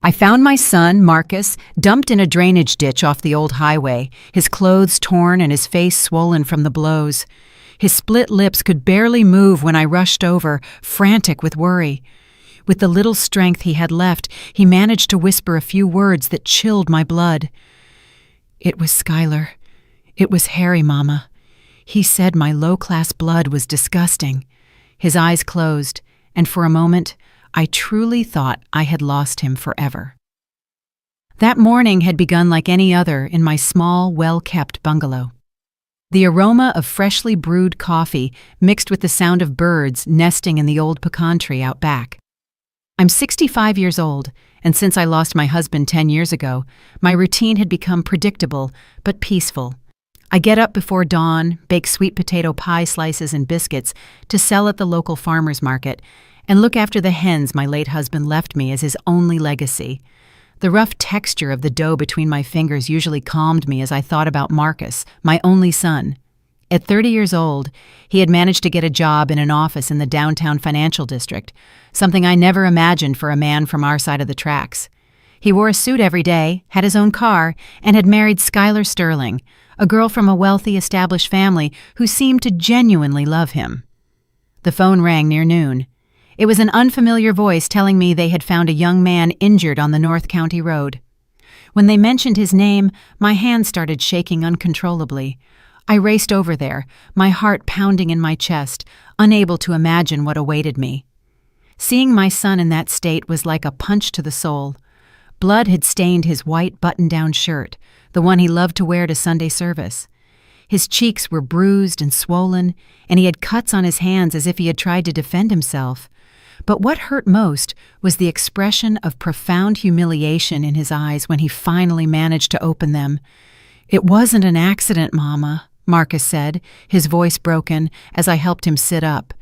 I found my son, Marcus, dumped in a drainage ditch off the old highway, his clothes torn and his face swollen from the blows. His split lips could barely move when I rushed over, frantic with worry. With the little strength he had left, he managed to whisper a few words that chilled my blood. "It was Skylar. It was Harry, Mama. He said my low-class blood was disgusting." His eyes closed, and for a moment, I truly thought I had lost him forever. That morning had begun like any other in my small, well-kept bungalow. The aroma of freshly brewed coffee mixed with the sound of birds nesting in the old pecan tree out back. I'm 65 years old, and since I lost my husband 10 years ago, my routine had become predictable but peaceful. I get up before dawn, bake sweet potato pie slices and biscuits to sell at the local farmer's market, and look after the hens my late husband left me as his only legacy. The rough texture of the dough between my fingers usually calmed me as I thought about Marcus, my only son. At 30 years old, he had managed to get a job in an office in the downtown financial district, something I never imagined for a man from our side of the tracks. He wore a suit every day, had his own car, and had married Skylar Sterling, a girl from a wealthy, established family who seemed to genuinely love him. The phone rang near noon. It was an unfamiliar voice telling me they had found a young man injured on the North County Road. When they mentioned his name, my hands started shaking uncontrollably. I raced over there, my heart pounding in my chest, unable to imagine what awaited me. Seeing my son in that state was like a punch to the soul. Blood had stained his white button-down shirt, the one he loved to wear to Sunday service. His cheeks were bruised and swollen, and he had cuts on his hands as if he had tried to defend himself. But what hurt most was the expression of profound humiliation in his eyes when he finally managed to open them. "It wasn't an accident, Mama," Marcus said, his voice broken, as I helped him sit up.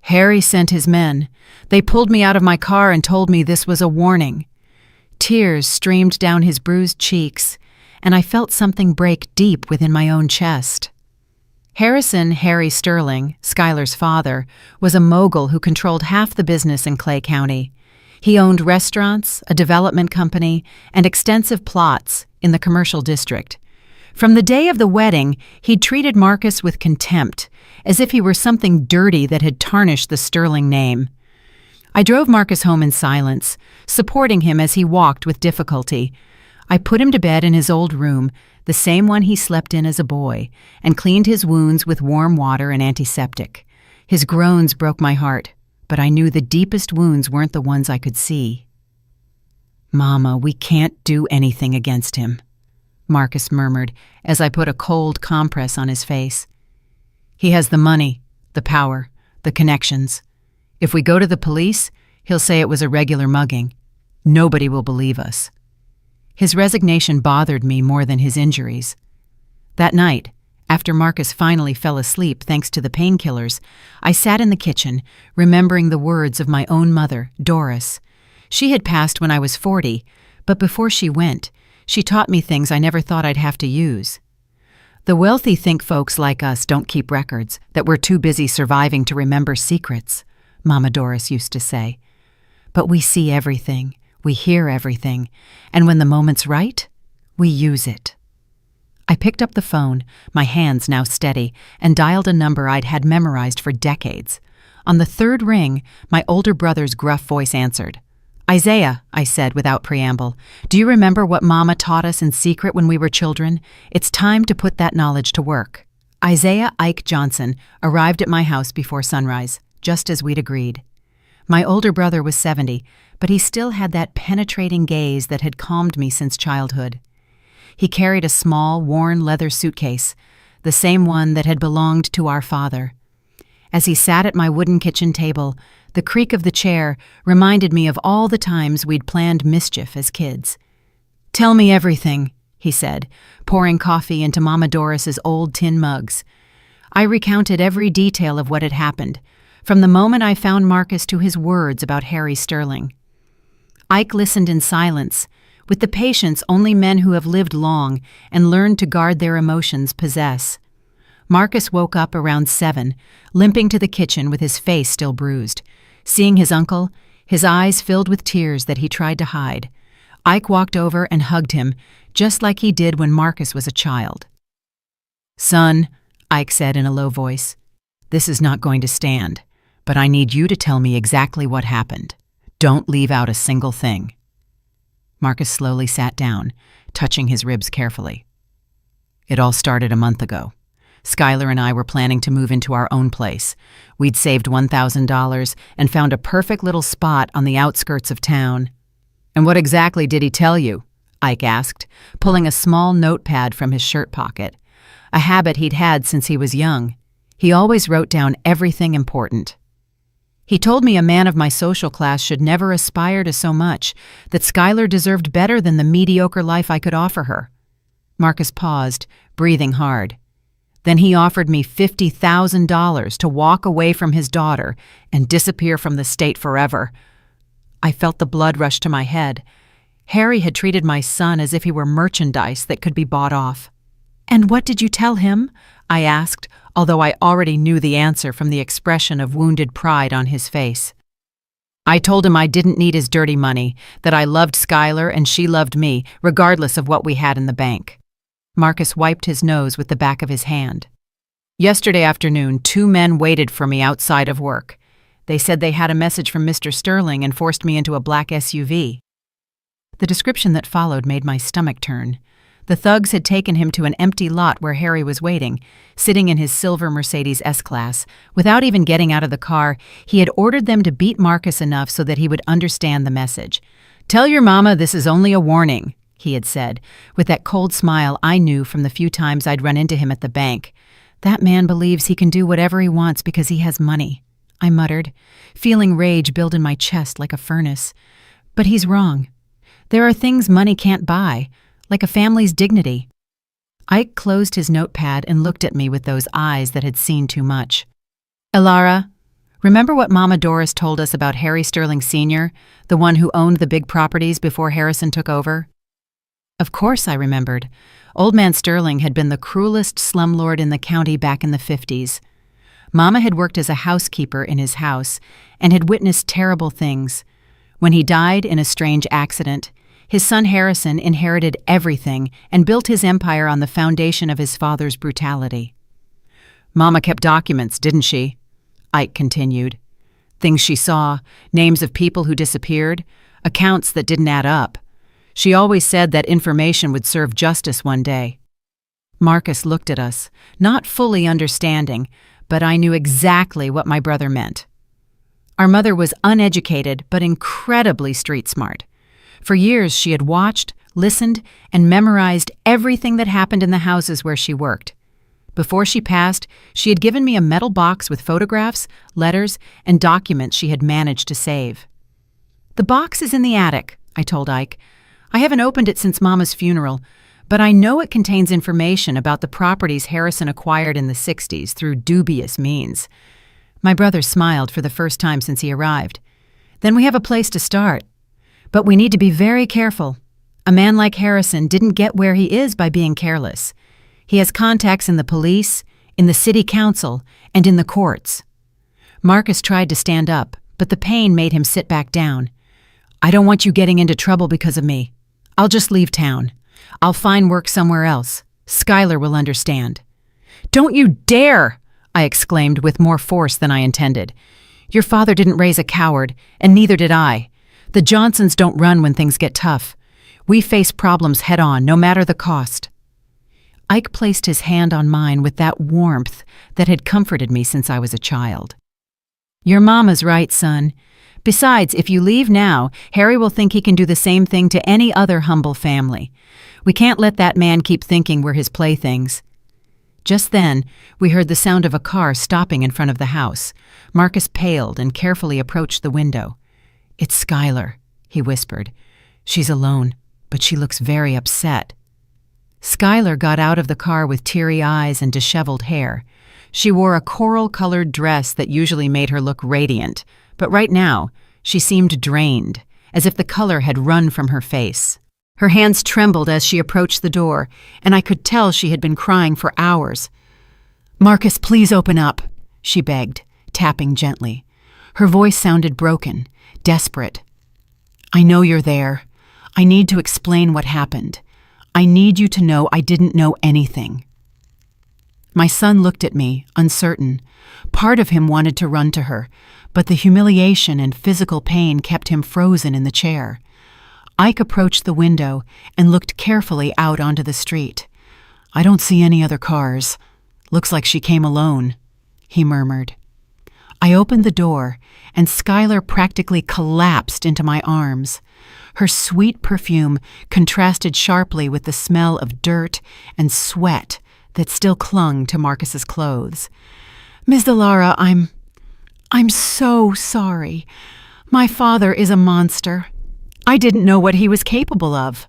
"Harry sent his men. They pulled me out of my car and told me this was a warning." Tears streamed down his bruised cheeks, and I felt something break deep within my own chest. Harry Sterling, Skylar's father, was a mogul who controlled half the business in Clay County. He owned restaurants, a development company, and extensive plots in the commercial district. From the day of the wedding, he'd treated Marcus with contempt, as if he were something dirty that had tarnished the Sterling name. I drove Marcus home in silence, supporting him as he walked with difficulty. I put him to bed in his old room, the same one he slept in as a boy, and cleaned his wounds with warm water and antiseptic. His groans broke my heart, but I knew the deepest wounds weren't the ones I could see. "Mama, we can't do anything against him," Marcus murmured as I put a cold compress on his face. "He has the money, the power, the connections. If we go to the police, he'll say it was a regular mugging. Nobody will believe us." His resignation bothered me more than his injuries. That night, after Marcus finally fell asleep thanks to the painkillers, I sat in the kitchen, remembering the words of my own mother, Doris. She had passed when I was 40, but before she went, she taught me things I never thought I'd have to use. "The wealthy think folks like us don't keep records, that we're too busy surviving to remember secrets," Mama Doris used to say. "But we see everything. We hear everything, and when the moment's right, we use it." I picked up the phone, my hands now steady, and dialed a number I'd had memorized for decades. On the third ring, my older brother's gruff voice answered. "Isaiah," I said without preamble, "do you remember what Mama taught us in secret when we were children? It's time to put that knowledge to work." Isaiah Ike Johnson arrived at my house before sunrise, just as we'd agreed. My older brother was 70, but he still had that penetrating gaze that had calmed me since childhood. He carried a small, worn leather suitcase, the same one that had belonged to our father. As he sat at my wooden kitchen table, the creak of the chair reminded me of all the times we'd planned mischief as kids. "Tell me everything," he said, pouring coffee into Mama Doris's old tin mugs. I recounted every detail of what had happened, from the moment I found Marcus to his words about Harry Sterling. Ike listened in silence, with the patience only men who have lived long and learned to guard their emotions possess. Marcus woke up around 7, limping to the kitchen with his face still bruised. Seeing his uncle, his eyes filled with tears that he tried to hide. Ike walked over and hugged him, just like he did when Marcus was a child. "Son," Ike said in a low voice, "this is not going to stand, but I need you to tell me exactly what happened. Don't leave out a single thing." Marcus slowly sat down, touching his ribs carefully. "It all started a month ago. Skylar and I were planning to move into our own place. We'd saved $1,000 and found a perfect little spot on the outskirts of town." "And what exactly did he tell you?" Ike asked, pulling a small notepad from his shirt pocket, a habit he'd had since he was young. He always wrote down everything important. "He told me a man of my social class should never aspire to so much, that Skylar deserved better than the mediocre life I could offer her." Marcus paused, breathing hard. "Then he offered me $50,000 to walk away from his daughter and disappear from the state forever." I felt the blood rush to my head. Harry had treated my son as if he were merchandise that could be bought off. "And what did you tell him?" I asked, although I already knew the answer from the expression of wounded pride on his face. "I told him I didn't need his dirty money, that I loved Skylar and she loved me, regardless of what we had in the bank." Marcus wiped his nose with the back of his hand. "Yesterday afternoon, 2 men waited for me outside of work. They said they had a message from Mr. Sterling and forced me into a black SUV." The description that followed made my stomach turn. The thugs had taken him to an empty lot where Harry was waiting, sitting in his silver Mercedes S-Class. Without even getting out of the car, he had ordered them to beat Marcus enough so that he would understand the message. "Tell your mama this is only a warning," he had said, with that cold smile I knew from the few times I'd run into him at the bank. "That man believes he can do whatever he wants because he has money," I muttered, feeling rage build in my chest like a furnace. "But he's wrong. There are things money can't buy, like a family's dignity." Ike closed his notepad and looked at me with those eyes that had seen too much. "Elara, remember what Mama Doris told us about Harry Sterling Sr., the one who owned the big properties before Harrison took over?" Of course I remembered. Old Man Sterling had been the cruelest slumlord in the county back in the 50s. Mama had worked as a housekeeper in his house and had witnessed terrible things. When he died in a strange accident, his son Harrison inherited everything and built his empire on the foundation of his father's brutality. "Mama kept documents, didn't she?" Ike continued. "Things she saw, names of people who disappeared, accounts that didn't add up. She always said that information would serve justice one day." Marcus looked at us, not fully understanding, but I knew exactly what my brother meant. Our mother was uneducated but incredibly street smart. For years she had watched, listened, and memorized everything that happened in the houses where she worked. Before she passed, she had given me a metal box with photographs, letters, and documents she had managed to save. "The box is in the attic," I told Ike. "I haven't opened it since Mama's funeral, but I know it contains information about the properties Harrison acquired in the 60s through dubious means." My brother smiled for the first time since he arrived. "Then we have a place to start. But we need to be very careful. A man like Harrison didn't get where he is by being careless. He has contacts in the police, in the city council, and in the courts." Marcus tried to stand up, but the pain made him sit back down. "I don't want you getting into trouble because of me. I'll just leave town. I'll find work somewhere else. Skylar will understand." "Don't you dare!" I exclaimed with more force than I intended. "Your father didn't raise a coward, and neither did I. The Johnsons don't run when things get tough. We face problems head-on, no matter the cost." Ike placed his hand on mine with that warmth that had comforted me since I was a child. "Your mama's right, son. Besides, if you leave now, Harry will think he can do the same thing to any other humble family. We can't let that man keep thinking we're his playthings." Just then, we heard the sound of a car stopping in front of the house. Marcus paled and carefully approached the window. "It's Skylar," he whispered. "She's alone, but she looks very upset." Skylar got out of the car with teary eyes and disheveled hair. She wore a coral-colored dress that usually made her look radiant, but right now, she seemed drained, as if the color had run from her face. Her hands trembled as she approached the door, and I could tell she had been crying for hours. "Marcus, please open up," she begged, tapping gently. Her voice sounded broken, desperate. "I know you're there. I need to explain what happened. I need you to know I didn't know anything." My son looked at me, uncertain. Part of him wanted to run to her, but the humiliation and physical pain kept him frozen in the chair. Ike approached the window and looked carefully out onto the street. "I don't see any other cars. Looks like she came alone," he murmured. I opened the door, and Skylar practically collapsed into my arms. Her sweet perfume contrasted sharply with the smell of dirt and sweat that still clung to Marcus's clothes. "Ms. Delara, I'm so sorry. My father is a monster. I didn't know what he was capable of."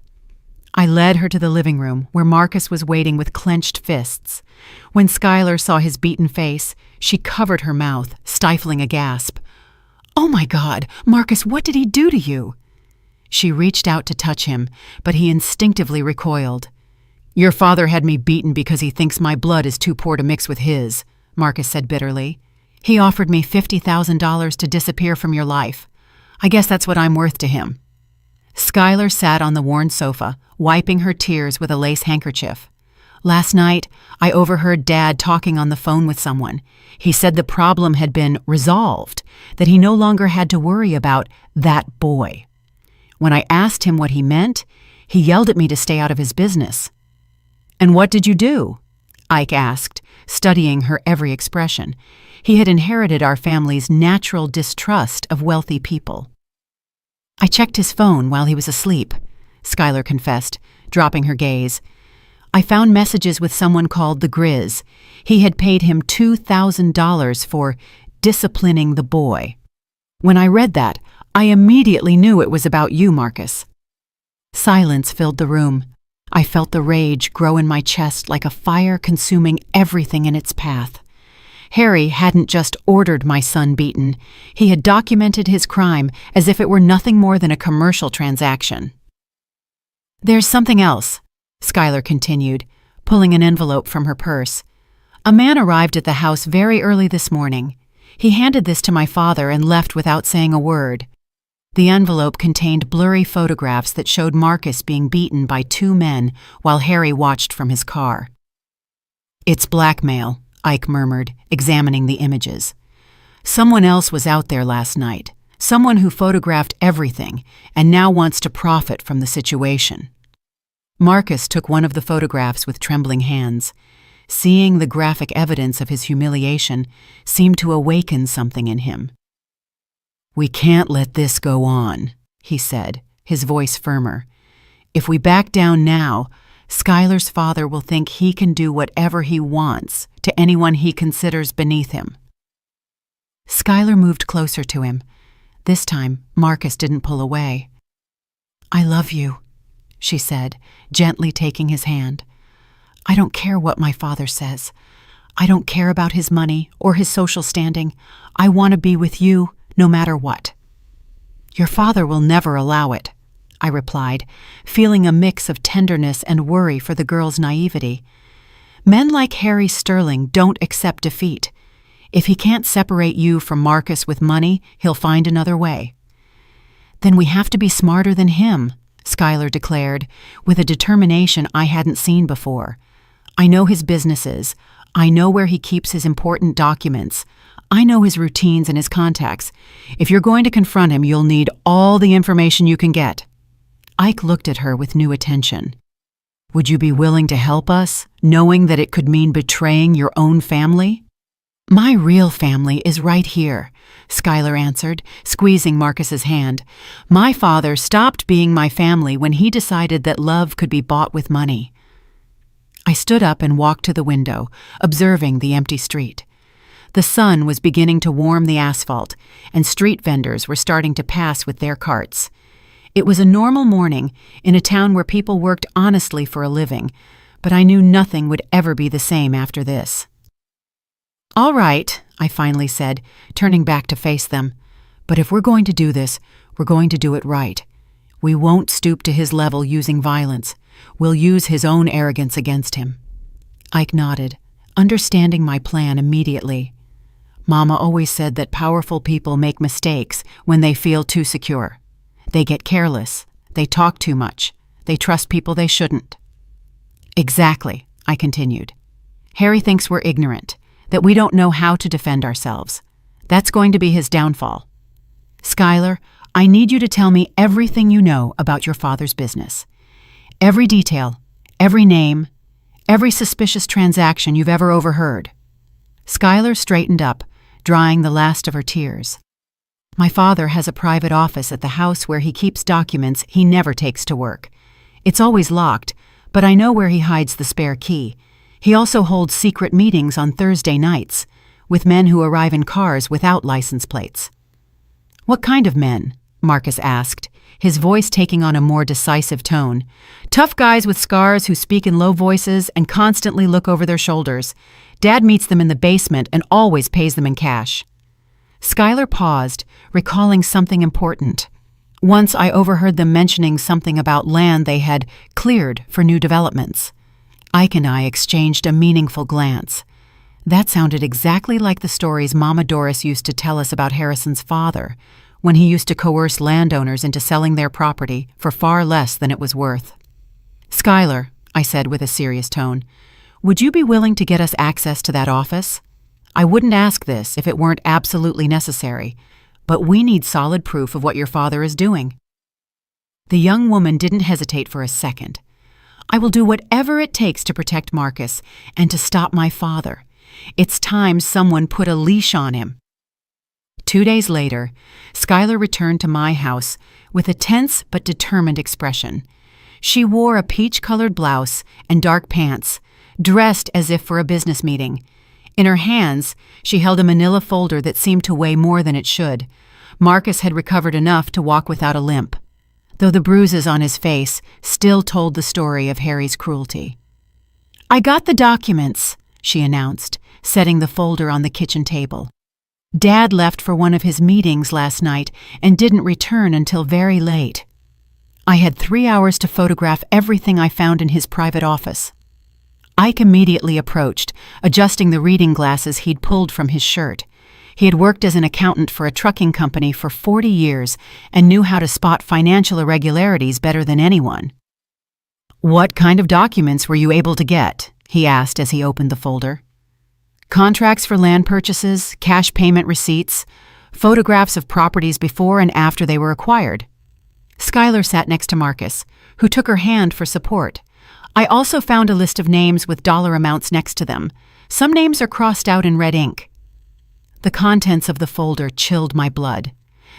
I led her to the living room, where Marcus was waiting with clenched fists. When Skylar saw his beaten face, she covered her mouth, stifling a gasp. "Oh my God, Marcus, what did he do to you?" She reached out to touch him, but he instinctively recoiled. "Your father had me beaten because he thinks my blood is too poor to mix with his," Marcus said bitterly. "He offered me $50,000 to disappear from your life. I guess that's what I'm worth to him." Skylar sat on the worn sofa, wiping her tears with a lace handkerchief. "Last night, I overheard Dad talking on the phone with someone. He said the problem had been resolved, that he no longer had to worry about that boy. When I asked him what he meant, he yelled at me to stay out of his business." "And what did you do?" Ike asked, studying her every expression. He had inherited our family's natural distrust of wealthy people. "I checked his phone while he was asleep," Skylar confessed, dropping her gaze. "I found messages with someone called the Grizz. He had paid him $2,000 for disciplining the boy. When I read that, I immediately knew it was about you, Marcus." Silence filled the room. I felt the rage grow in my chest like a fire consuming everything in its path. Harry hadn't just ordered my son beaten. He had documented his crime as if it were nothing more than a commercial transaction. "There's something else," Skylar continued, pulling an envelope from her purse. "A man arrived at the house very early this morning. He handed this to my father and left without saying a word. The envelope contained blurry photographs that showed Marcus being beaten by two men while Harry watched from his car." "It's blackmail," Ike murmured, examining the images. "Someone else was out there last night, someone who photographed everything and now wants to profit from the situation." Marcus took one of the photographs with trembling hands. Seeing the graphic evidence of his humiliation seemed to awaken something in him. "We can't let this go on," he said, his voice firmer. "If we back down now, Skylar's father will think he can do whatever he wants to anyone he considers beneath him." Skylar moved closer to him. This time, Marcus didn't pull away. "I love you," she said, gently taking his hand. "I don't care what my father says. I don't care about his money or his social standing. I want to be with you no matter what." "Your father will never allow it," I replied, feeling a mix of tenderness and worry for the girl's naivety. "Men like Harry Sterling don't accept defeat. If he can't separate you from Marcus with money, he'll find another way." "Then we have to be smarter than him," Skylar declared, with a determination I hadn't seen before. "I know his businesses. I know where he keeps his important documents. I know his routines and his contacts. If you're going to confront him, you'll need all the information you can get." Ike looked at her with new attention. "Would you be willing to help us, knowing that it could mean betraying your own family?" "My real family is right here," Skylar answered, squeezing Marcus's hand. "My father stopped being my family when he decided that love could be bought with money." I stood up and walked to the window, observing the empty street. The sun was beginning to warm the asphalt, and street vendors were starting to pass with their carts. It was a normal morning in a town where people worked honestly for a living, but I knew nothing would ever be the same after this. "All right," I finally said, turning back to face them. "But if we're going to do this, we're going to do it right. We won't stoop to his level using violence. We'll use his own arrogance against him." Ike nodded, understanding my plan immediately. "Mama always said that powerful people make mistakes when they feel too secure. They get careless, They talk too much. They trust people they shouldn't. Exactly, I continued. Harry thinks we're ignorant, that we don't know how to defend ourselves. That's going to be his downfall. Skylar, I need you to tell me everything you know about your father's business. Every detail, every name, every suspicious transaction you've ever overheard. Skylar straightened up, drying the last of her tears. My father has a private office at the house where he keeps documents he never takes to work. It's always locked, but I know where he hides the spare key. He also holds secret meetings on Thursday nights with men who arrive in cars without license plates. What kind of men? Marcus asked, his voice taking on a more decisive tone. Tough guys with scars who speak in low voices and constantly look over their shoulders. Dad meets them in the basement and always pays them in cash. Skylar paused, recalling something important. Once I overheard them mentioning something about land they had cleared for new developments. Ike and I exchanged a meaningful glance. That sounded exactly like the stories Mama Doris used to tell us about Harrison's father, when he used to coerce landowners into selling their property for far less than it was worth. Skylar, I said with a serious tone, would you be willing to get us access to that office? I wouldn't ask this if it weren't absolutely necessary, but we need solid proof of what your father is doing. The young woman didn't hesitate for a second. I will do whatever it takes to protect Marcus and to stop my father. It's time someone put a leash on him. 2 days later, Skylar returned to my house with a tense but determined expression. She wore a peach-colored blouse and dark pants, dressed as if for a business meeting. In her hands, she held a manila folder that seemed to weigh more than it should. Marcus had recovered enough to walk without a limp, though the bruises on his face still told the story of Harry's cruelty. I got the documents, she announced, setting the folder on the kitchen table. Dad left for one of his meetings last night and didn't return until very late. I had 3 hours to photograph everything I found in his private office. Ike immediately approached, adjusting the reading glasses he'd pulled from his shirt. He had worked as an accountant for a trucking company for 40 years and knew how to spot financial irregularities better than anyone. What kind of documents were you able to get? He asked as he opened the folder. Contracts for land purchases, cash payment receipts, photographs of properties before and after they were acquired. Skylar sat next to Marcus, who took her hand for support. I also found a list of names with dollar amounts next to them. Some names are crossed out in red ink. The contents of the folder chilled my blood.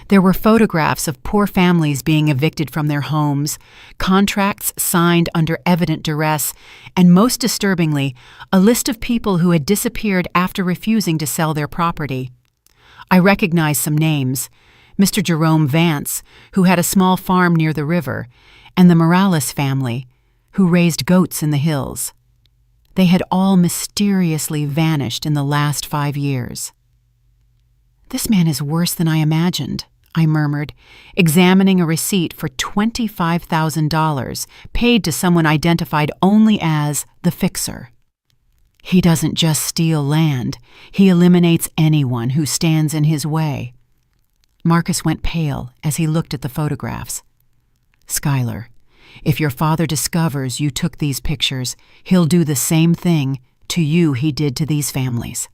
There were photographs of poor families being evicted from their homes, contracts signed under evident duress, and most disturbingly, a list of people who had disappeared after refusing to sell their property. I recognized some names: Mr. Jerome Vance, who had a small farm near the river, and the Morales family, who raised goats in the hills. They had all mysteriously vanished in the last 5 years. This man is worse than I imagined, I murmured, examining a receipt for $25,000 paid to someone identified only as the fixer. He doesn't just steal land, he eliminates anyone who stands in his way. Marcus went pale as he looked at the photographs. Skylar, if your father discovers you took these pictures, he'll do the same thing to you he did to these families.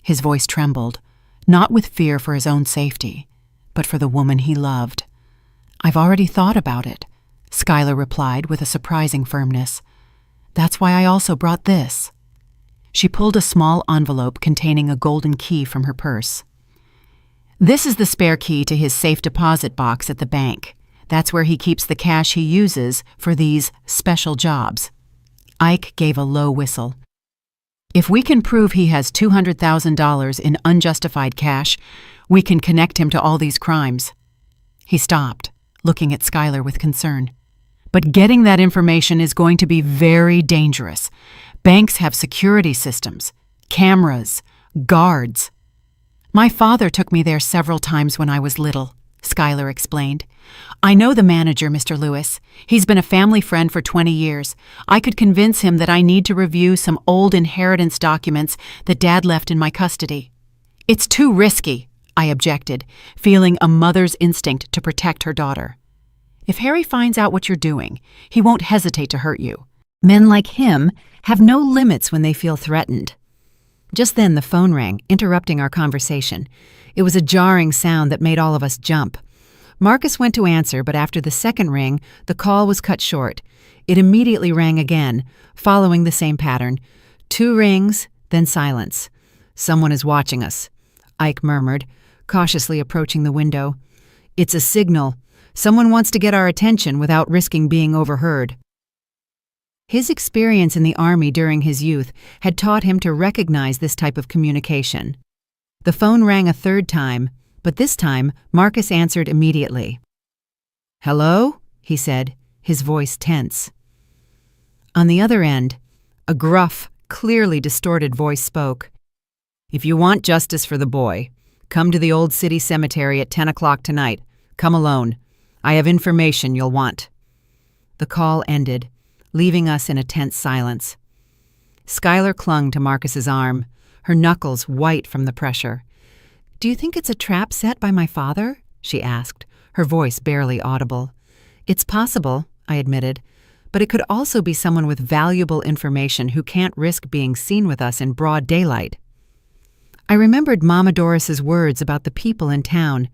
His voice trembled, not with fear for his own safety, but for the woman he loved. I've already thought about it, Skylar replied with a surprising firmness. That's why I also brought this. She pulled a small envelope containing a golden key from her purse. This is the spare key to his safe deposit box at the bank. That's where he keeps the cash he uses for these special jobs. Ike gave a low whistle. If we can prove he has $200,000 in unjustified cash, we can connect him to all these crimes. He stopped, looking at Skylar with concern. But getting that information is going to be very dangerous. Banks have security systems, cameras, guards. My father took me there several times when I was little, Skylar explained. I know the manager, Mr. Lewis. He's been a family friend for 20 years. I could convince him that I need to review some old inheritance documents that Dad left in my custody. It's too risky, I objected, feeling a mother's instinct to protect her daughter. If Harry finds out what you're doing, he won't hesitate to hurt you. Men like him have no limits when they feel threatened." Just then the phone rang, interrupting our conversation. It was a jarring sound that made all of us jump. Marcus went to answer, but after the second ring, the call was cut short. It immediately rang again, following the same pattern. 2 rings, then silence. "Someone is watching us," Ike murmured, cautiously approaching the window. "It's a signal. Someone wants to get our attention without risking being overheard." His experience in the army during his youth had taught him to recognize this type of communication. The phone rang a third time, but this time Marcus answered immediately. "Hello?" he said, his voice tense. On the other end, a gruff, clearly distorted voice spoke. "If you want justice for the boy, come to the old city cemetery at 10 o'clock tonight. Come alone. I have information you'll want." The call ended, leaving us in a tense silence. Skylar clung to Marcus's arm, her knuckles white from the pressure. "Do you think it's a trap set by my father?" she asked, her voice barely audible. "It's possible," I admitted, "but it could also be someone with valuable information who can't risk being seen with us in broad daylight." I remembered Mama Doris's words about the people in town.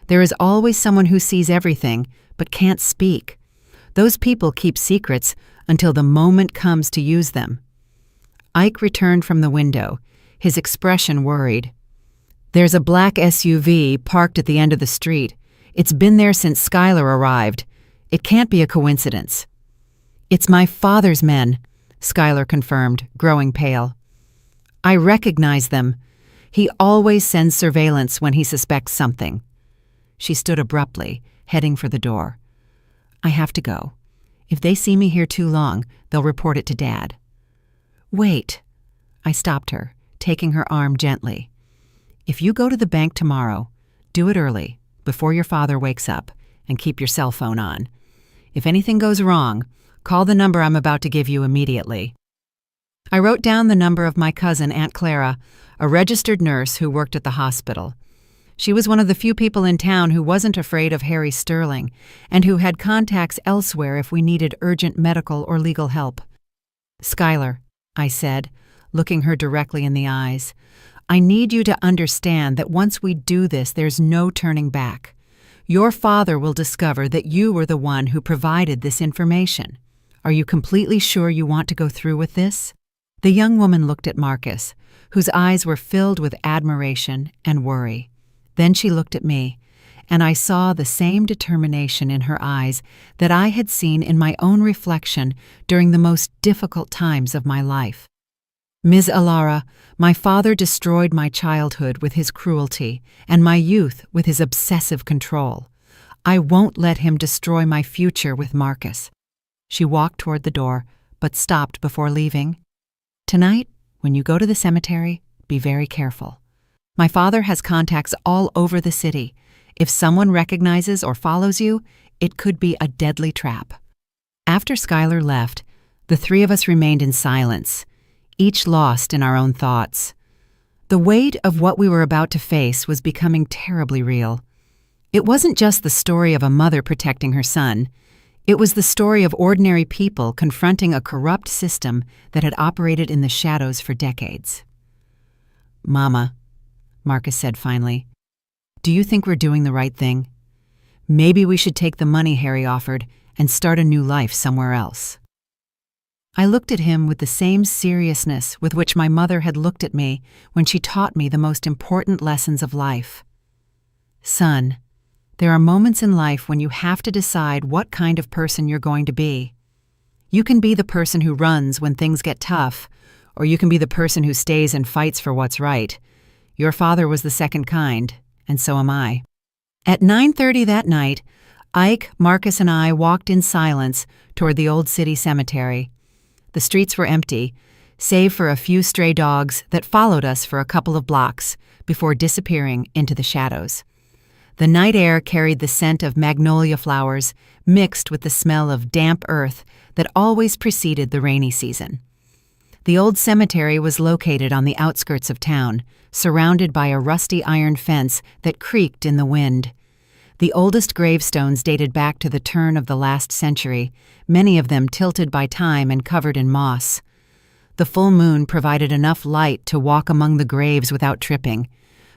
There is always someone who sees everything, but can't speak. Those people keep secrets until the moment comes to use them. Ike returned from the window, his expression worried. "There's a black SUV parked at the end of the street. It's been there since Skylar arrived. It can't be a coincidence." "It's my father's men," Skylar confirmed, growing pale. "I recognize them. He always sends surveillance when he suspects something." She stood abruptly, heading for the door. "I have to go. If they see me here too long, they'll report it to Dad." "Wait." I stopped her, taking her arm gently. "If you go to the bank tomorrow, do it early, before your father wakes up, and keep your cell phone on. If anything goes wrong, call the number I'm about to give you immediately." I wrote down the number of my cousin, Aunt Clara, a registered nurse who worked at the hospital. She was one of the few people in town who wasn't afraid of Harry Sterling and who had contacts elsewhere if we needed urgent medical or legal help. "Skylar," I said, looking her directly in the eyes, "I need you to understand that once we do this, there's no turning back. Your father will discover that you were the one who provided this information. Are you completely sure you want to go through with this?" The young woman looked at Marcus, whose eyes were filled with admiration and worry. Then she looked at me, and I saw the same determination in her eyes that I had seen in my own reflection during the most difficult times of my life. "Ms. Alara, my father destroyed my childhood with his cruelty and my youth with his obsessive control. I won't let him destroy my future with Marcus." She walked toward the door, but stopped before leaving. "Tonight, when you go to the cemetery, be very careful. My father has contacts all over the city. If someone recognizes or follows you, it could be a deadly trap." After Skylar left, the 3 of us remained in silence, each lost in our own thoughts. The weight of what we were about to face was becoming terribly real. It wasn't just the story of a mother protecting her son. It was the story of ordinary people confronting a corrupt system that had operated in the shadows for decades. "Mama," Marcus said finally, "do you think we're doing the right thing? Maybe we should take the money Harry offered and start a new life somewhere else." I looked at him with the same seriousness with which my mother had looked at me when she taught me the most important lessons of life. "Son, there are moments in life when you have to decide what kind of person you're going to be. You can be the person who runs when things get tough, or you can be the person who stays and fights for what's right. Your father was the second kind, and so am I." At 9:30 that night, Ike, Marcus, and I walked in silence toward the old city cemetery. The streets were empty, save for a few stray dogs that followed us for a couple of blocks before disappearing into the shadows. The night air carried the scent of magnolia flowers mixed with the smell of damp earth that always preceded the rainy season. The old cemetery was located on the outskirts of town, surrounded by a rusty iron fence that creaked in the wind. The oldest gravestones dated back to the turn of the last century, many of them tilted by time and covered in moss. The full moon provided enough light to walk among the graves without tripping,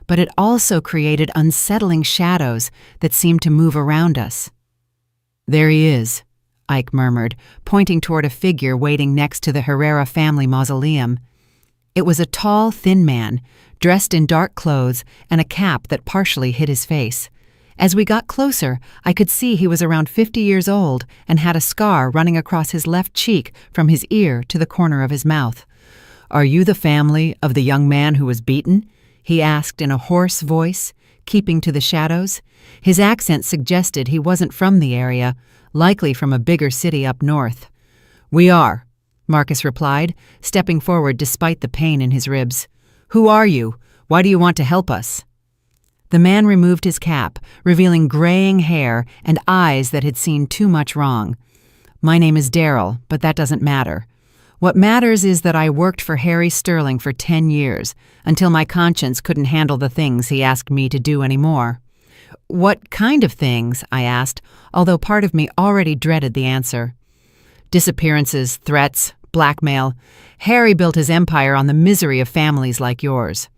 but it also created unsettling shadows that seemed to move around us. "There he is," Ike murmured, pointing toward a figure waiting next to the Herrera family mausoleum. It was a tall, thin man, dressed in dark clothes and a cap that partially hid his face. As we got closer, I could see he was around 50 years old and had a scar running across his left cheek from his ear to the corner of his mouth. "Are you the family of the young man who was beaten?" he asked in a hoarse voice, keeping to the shadows. His accent suggested he wasn't from the area, likely from a bigger city up north. "We are," Marcus replied, stepping forward despite the pain in his ribs. "Who are you? Why do you want to help us?" The man removed his cap, revealing graying hair and eyes that had seen too much wrong. "My name is Daryl, but that doesn't matter. What matters is that I worked for Harry Sterling for 10 years, until my conscience couldn't handle the things he asked me to do anymore." "What kind of things?" I asked, although part of me already dreaded the answer. "Disappearances, threats, blackmail. Harry built his empire on the misery of families like yours."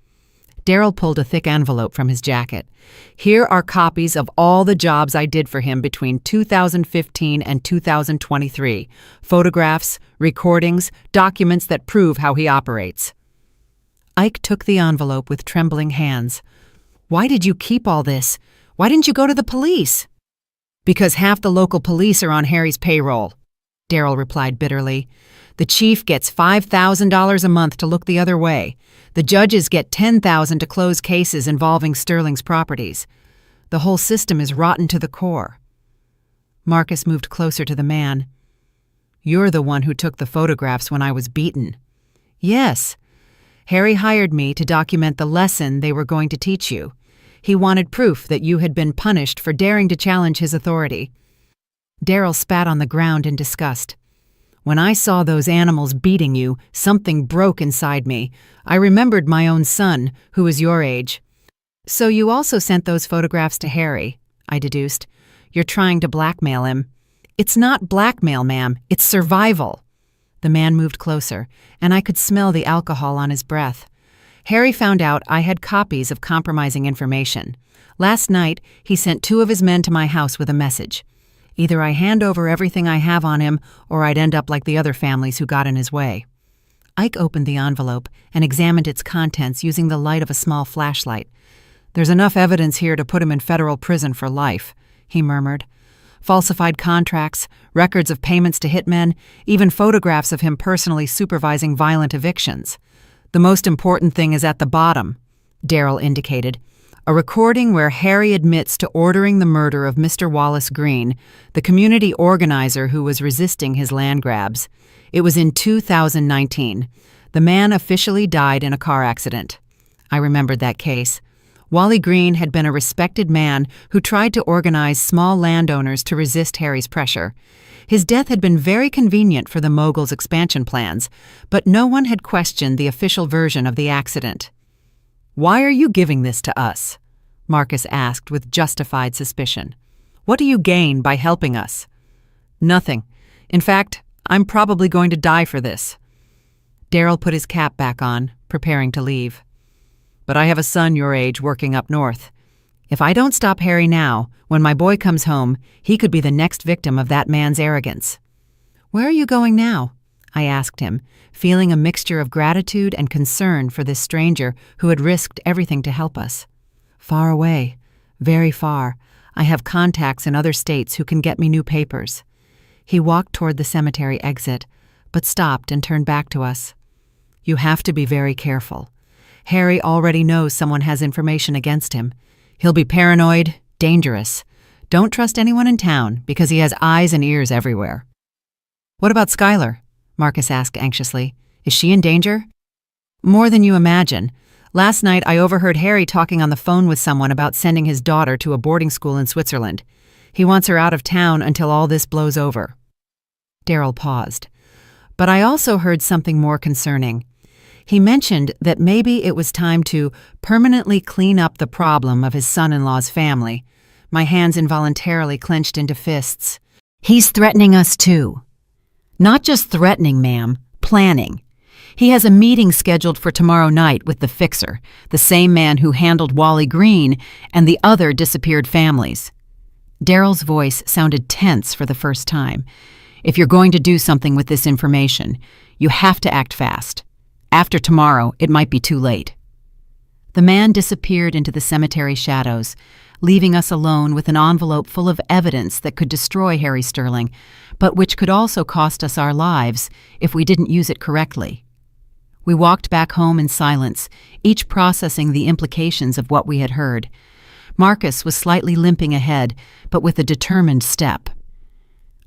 Daryl pulled a thick envelope from his jacket. "Here are copies of all the jobs I did for him between 2015 and 2023. Photographs, recordings, documents that prove how he operates." Ike took the envelope with trembling hands. "Why did you keep all this? Why didn't you go to the police?" "Because half the local police are on Harry's payroll," Daryl replied bitterly. "The chief gets $5,000 a month to look the other way. The judges get $10,000 to close cases involving Sterling's properties. The whole system is rotten to the core." Marcus moved closer to the man. "You're the one who took the photographs when I was beaten." "Yes. Harry hired me to document the lesson they were going to teach you. He wanted proof that you had been punished for daring to challenge his authority." Daryl spat on the ground in disgust. "When I saw those animals beating you, something broke inside me. I remembered my own son, who was your age." "So you also sent those photographs to Harry," I deduced. "You're trying to blackmail him." "It's not blackmail, ma'am. It's survival." The man moved closer, and I could smell the alcohol on his breath. "Harry found out I had copies of compromising information. Last night, he sent 2 of his men to my house with a message. Either I hand over everything I have on him, or I'd end up like the other families who got in his way." Ike opened the envelope and examined its contents using the light of a small flashlight. "There's enough evidence here to put him in federal prison for life," he murmured. "Falsified contracts, records of payments to hitmen, even photographs of him personally supervising violent evictions. The most important thing is at the bottom," Daryl indicated. "A recording where Harry admits to ordering the murder of Mr. Wallace Green, the community organizer who was resisting his land grabs. It was in 2019. The man officially died in a car accident." I remembered that case. Wally Green had been a respected man who tried to organize small landowners to resist Harry's pressure. His death had been very convenient for the mogul's expansion plans, but no one had questioned the official version of the accident. "Why are you giving this to us?" Marcus asked with justified suspicion. "What do you gain by helping us?" "Nothing. In fact, I'm probably going to die for this." Daryl put his cap back on, preparing to leave. "But I have a son your age working up north. If I don't stop Harry now, when my boy comes home, he could be the next victim of that man's arrogance." "Where are you going now?" I asked him, feeling a mixture of gratitude and concern for this stranger who had risked everything to help us. "Far away, very far. I have contacts in other states who can get me new papers." He walked toward the cemetery exit, but stopped and turned back to us. "You have to be very careful. Harry already knows someone has information against him. He'll be paranoid, dangerous. Don't trust anyone in town because he has eyes and ears everywhere." "What about Skylar?" Marcus asked anxiously. "Is she in danger?" "More than you imagine. Last night I overheard Harry talking on the phone with someone about sending his daughter to a boarding school in Switzerland. He wants her out of town until all this blows over." Daryl paused. "But I also heard something more concerning. He mentioned that maybe it was time to permanently clean up the problem of his son-in-law's family. my hands involuntarily clenched into fists. "He's threatening us too." "Not just threatening, ma'am, planning. He has a meeting scheduled for tomorrow night with the fixer, the same man who handled Wally Green and the other disappeared families." Daryl's voice sounded tense for the first time. "If you're going to do something with this information, you have to act fast. After tomorrow, it might be too late." The man disappeared into the cemetery shadows, leaving us alone with an envelope full of evidence that could destroy Harry Sterling, but which could also cost us our lives if we didn't use it correctly. We walked back home in silence, each processing the implications of what we had heard. Marcus was slightly limping ahead, but with a determined step.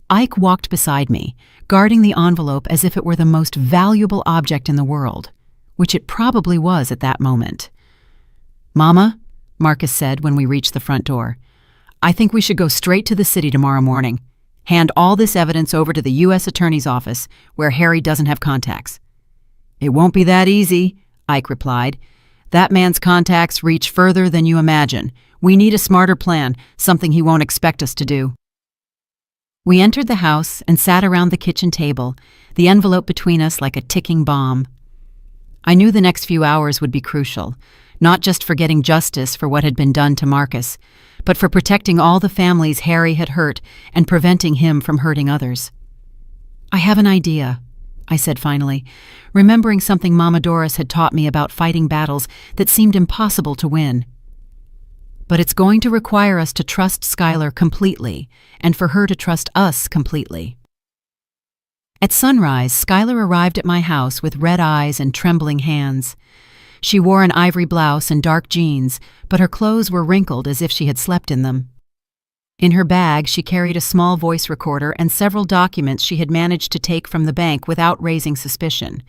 Ike walked beside me, guarding the envelope as if it were the most valuable object in the world, which it probably was at that moment. "Mama," Marcus said when we reached the front door, "I think we should go straight to the city tomorrow morning. Hand all this evidence over to the U.S. Attorney's office, where Harry doesn't have contacts." "It won't be that easy," Ike replied. "That man's contacts reach further than you imagine. We need a smarter plan, something he won't expect us to do." We entered the house and sat around the kitchen table, the envelope between us like a ticking bomb. I knew the next few hours would be crucial, not just for getting justice for what had been done to Marcus, but for protecting all the families Harry had hurt and preventing him from hurting others. "I have an idea," I said finally, remembering something Mama Doris had taught me about fighting battles that seemed impossible to win. "But it's going to require us to trust Skylar completely, and for her to trust us completely." At sunrise, Skylar arrived at my house with red eyes and trembling hands. She wore an ivory blouse and dark jeans, but her clothes were wrinkled as if she had slept in them. In her bag, she carried a small voice recorder and several documents she had managed to take from the bank without raising suspicion.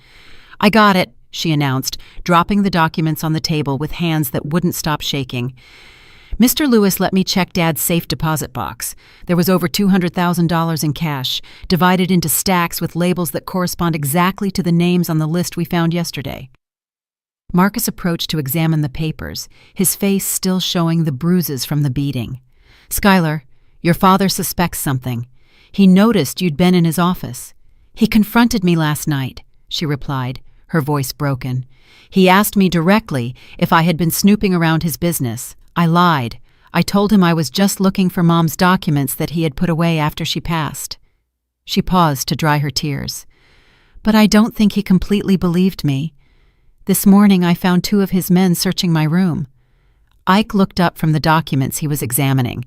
"I got it," she announced, dropping the documents on the table with hands that wouldn't stop shaking. "Mr. Lewis let me check Dad's safe deposit box. There was over $200,000 in cash, divided into stacks with labels that correspond exactly to the names on the list we found yesterday." Marcus approached to examine the papers, his face still showing the bruises from the beating. "Skylar, your father suspects something. He noticed you'd been in his office. He confronted me last night," she replied, her voice broken. "He asked me directly if I had been snooping around his business. I lied. I told him I was just looking for Mom's documents that he had put away after she passed." She paused to dry her tears. "But I don't think he completely believed me. This morning I found 2 of his men searching my room." Ike looked up from the documents he was examining.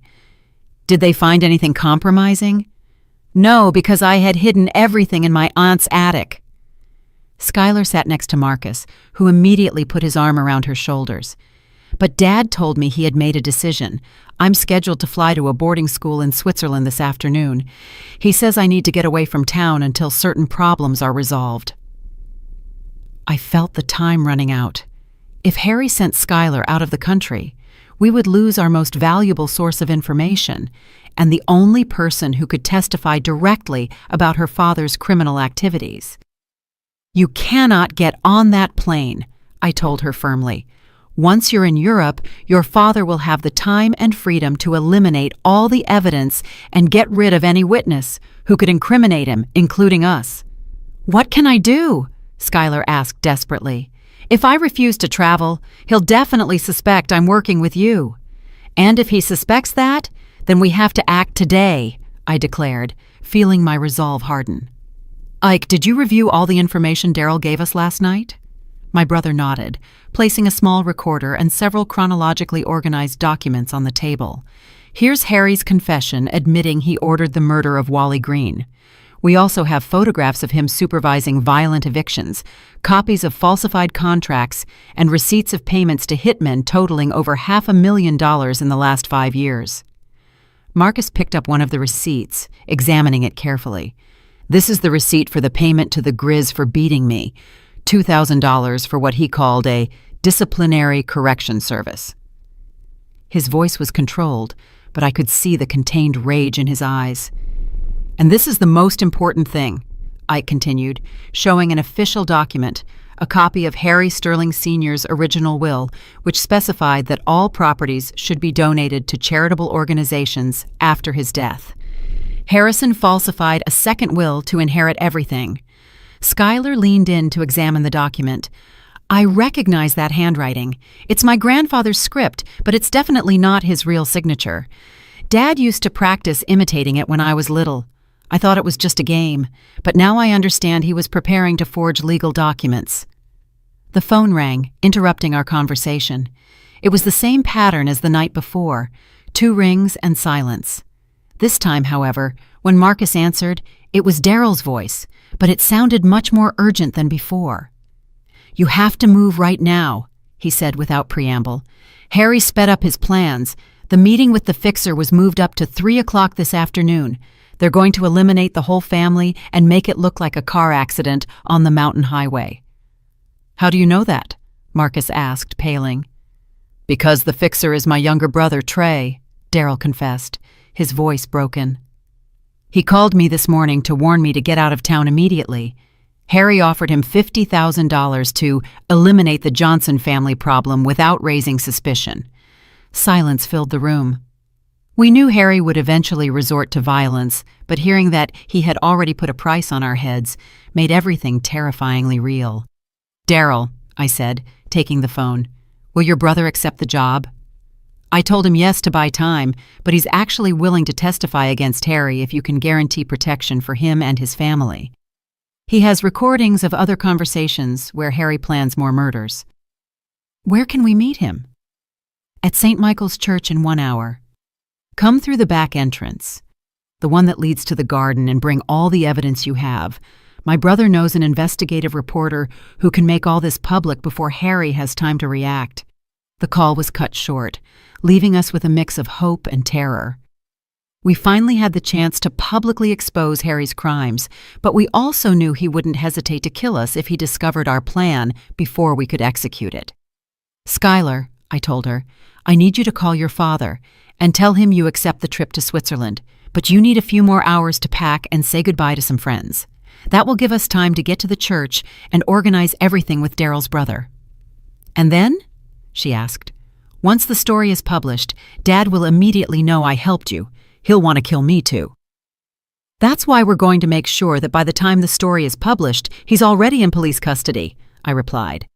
"Did they find anything compromising?" "No, because I had hidden everything in my aunt's attic." Skylar sat next to Marcus, who immediately put his arm around her shoulders. "But Dad told me he had made a decision. I'm scheduled to fly to a boarding school in Switzerland this afternoon. He says I need to get away from town until certain problems are resolved." I felt the time running out. If Harry sent Skylar out of the country, we would lose our most valuable source of information, and the only person who could testify directly about her father's criminal activities. "You cannot get on that plane," I told her firmly. "Once you're in Europe, your father will have the time and freedom to eliminate all the evidence and get rid of any witness who could incriminate him, including us." "What can I do?" Skylar asked desperately. "If I refuse to travel, he'll definitely suspect I'm working with you. And if he suspects that, then we have to act today," I declared, feeling my resolve harden. "Ike, did you review all the information Daryl gave us last night?" My brother nodded, placing a small recorder and several chronologically organized documents on the table. "Here's Harry's confession admitting he ordered the murder of Wally Green. We also have photographs of him supervising violent evictions, copies of falsified contracts, and receipts of payments to hitmen totaling over $500,000 in the last 5 years." Marcus picked up one of the receipts, examining it carefully. "This is the receipt for the payment to the Grizz for beating me, $2,000 for what he called a disciplinary correction service." His voice was controlled, but I could see the contained rage in his eyes. "And this is the most important thing," Ike continued, showing an official document, a copy of Harry Sterling Sr.'s original will, which specified that all properties should be donated to charitable organizations after his death. Harrison falsified a second will to inherit everything. Schuyler leaned in to examine the document. "I recognize that handwriting. It's my grandfather's script, but it's definitely not his real signature. Dad used to practice imitating it when I was little. I thought it was just a game, but now I understand he was preparing to forge legal documents." The phone rang, interrupting our conversation. It was the same pattern as the night before, 2 rings and silence. This time, however, when Marcus answered, it was Daryl's voice, but it sounded much more urgent than before. "You have to move right now," he said without preamble. "Harry sped up his plans. The meeting with the fixer was moved up to 3 o'clock this afternoon. They're going to eliminate the whole family and make it look like a car accident on the mountain highway." "How do you know that?" Marcus asked, paling. "Because the fixer is my younger brother, Trey," Daryl confessed, his voice broken. "He called me this morning to warn me to get out of town immediately. Harry offered him $50,000 to eliminate the Johnson family problem without raising suspicion." Silence filled the room. We knew Harry would eventually resort to violence, but hearing that he had already put a price on our heads made everything terrifyingly real. "Daryl," I said, taking the phone, "will your brother accept the job?" "I told him yes to buy time, but he's actually willing to testify against Harry if you can guarantee protection for him and his family. He has recordings of other conversations where Harry plans more murders." "Where can we meet him?" "At St. Michael's Church in 1 hour. Come through the back entrance, the one that leads to the garden, and bring all the evidence you have. My brother knows an investigative reporter who can make all this public before Harry has time to react." The call was cut short, leaving us with a mix of hope and terror. We finally had the chance to publicly expose Harry's crimes, but we also knew he wouldn't hesitate to kill us if he discovered our plan before we could execute it. "Schuyler," I told her, "I need you to call your father and tell him you accept the trip to Switzerland, but you need a few more hours to pack and say goodbye to some friends. That will give us time to get to the church and organize everything with Daryl's brother." "And then?" she asked. "Once the story is published, Dad will immediately know I helped you. He'll want to kill me too." "That's why we're going to make sure that by the time the story is published, he's already in police custody," I replied.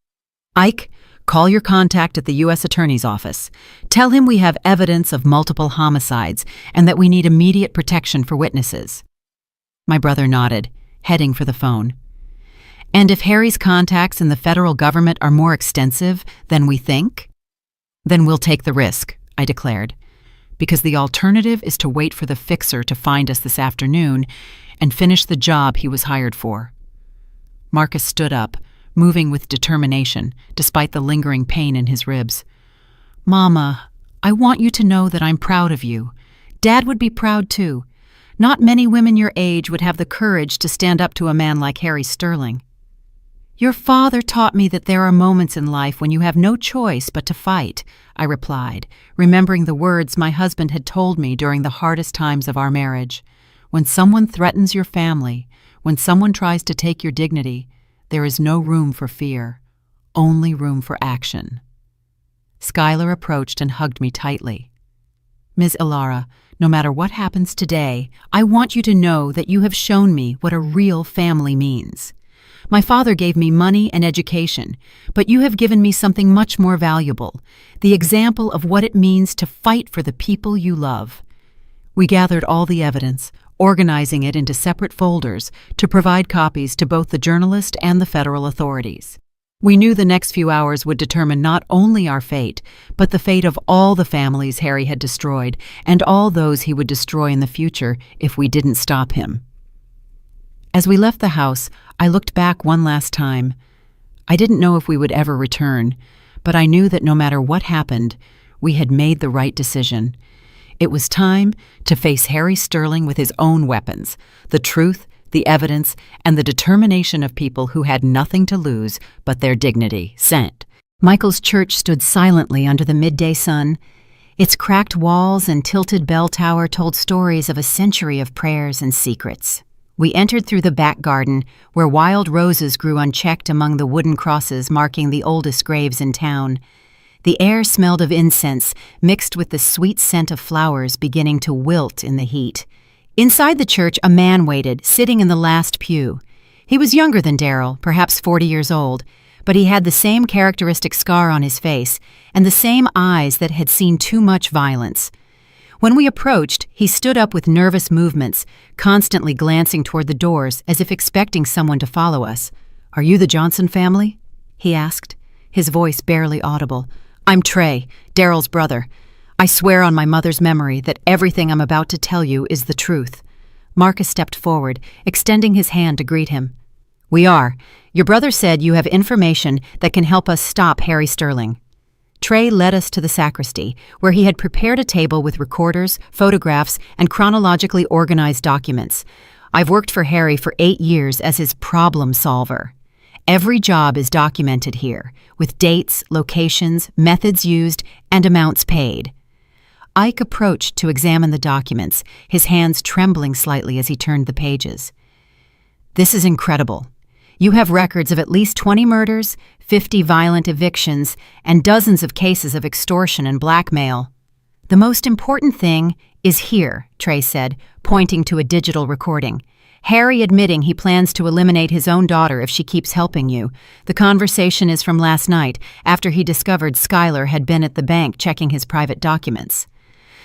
"Ike, call your contact at the U.S. Attorney's Office. Tell him we have evidence of multiple homicides and that we need immediate protection for witnesses." My brother nodded, heading for the phone. "And if Harry's contacts in the federal government are more extensive than we think?" "Then we'll take the risk," I declared, "because the alternative is to wait for the fixer to find us this afternoon and finish the job he was hired for." Marcus stood up, moving with determination, despite the lingering pain in his ribs. "Mama, I want you to know that I'm proud of you. Dad would be proud too. Not many women your age would have the courage to stand up to a man like Harry Sterling. Your father taught me that there are moments in life when you have no choice but to fight," I replied, remembering the words my husband had told me during the hardest times of our marriage. When someone threatens your family, when someone tries to take your dignity, there is no room for fear, only room for action. Schuyler approached and hugged me tightly. "Ms. Ilara, no matter what happens today, I want you to know that you have shown me what a real family means. My father gave me money and education, but you have given me something much more valuable, the example of what it means to fight for the people you love." We gathered all the evidence, organizing it into separate folders to provide copies to both the journalist and the federal authorities. We knew the next few hours would determine not only our fate, but the fate of all the families Harry had destroyed and all those he would destroy in the future if we didn't stop him. As we left the house, I looked back one last time. I didn't know if we would ever return, but I knew that no matter what happened, we had made the right decision. It was time to face Harry Sterling with his own weapons, the truth, the evidence, and the determination of people who had nothing to lose but their dignity. St. Michael's Church stood silently under the midday sun. Its cracked walls and tilted bell tower told stories of a century of prayers and secrets. We entered through the back garden, where wild roses grew unchecked among the wooden crosses marking the oldest graves in town. The air smelled of incense, mixed with the sweet scent of flowers beginning to wilt in the heat. Inside the church, a man waited, sitting in the last pew. He was younger than Daryl, perhaps 40 years old, but he had the same characteristic scar on his face and the same eyes that had seen too much violence. When we approached, he stood up with nervous movements, constantly glancing toward the doors as if expecting someone to follow us. "Are you the Johnson family?" he asked, his voice barely audible. "I'm Trey, Daryl's brother. I swear on my mother's memory that everything I'm about to tell you is the truth." Marcus stepped forward, extending his hand to greet him. "We are. Your brother said you have information that can help us stop Harry Sterling." Trey led us to the sacristy, where he had prepared a table with recorders, photographs, and chronologically organized documents. I've worked for Harry for 8 years as his problem solver. Every job is documented here, with dates, locations, methods used, and amounts paid. Ike approached to examine the documents, his hands trembling slightly as he turned the pages. "This is incredible. You have records of at least 20 murders, 50 violent evictions, and dozens of cases of extortion and blackmail." "The most important thing is here," Trey said, pointing to a digital recording. "Harry admitting he plans to eliminate his own daughter if she keeps helping you. The conversation is from last night, after he discovered Skylar had been at the bank checking his private documents."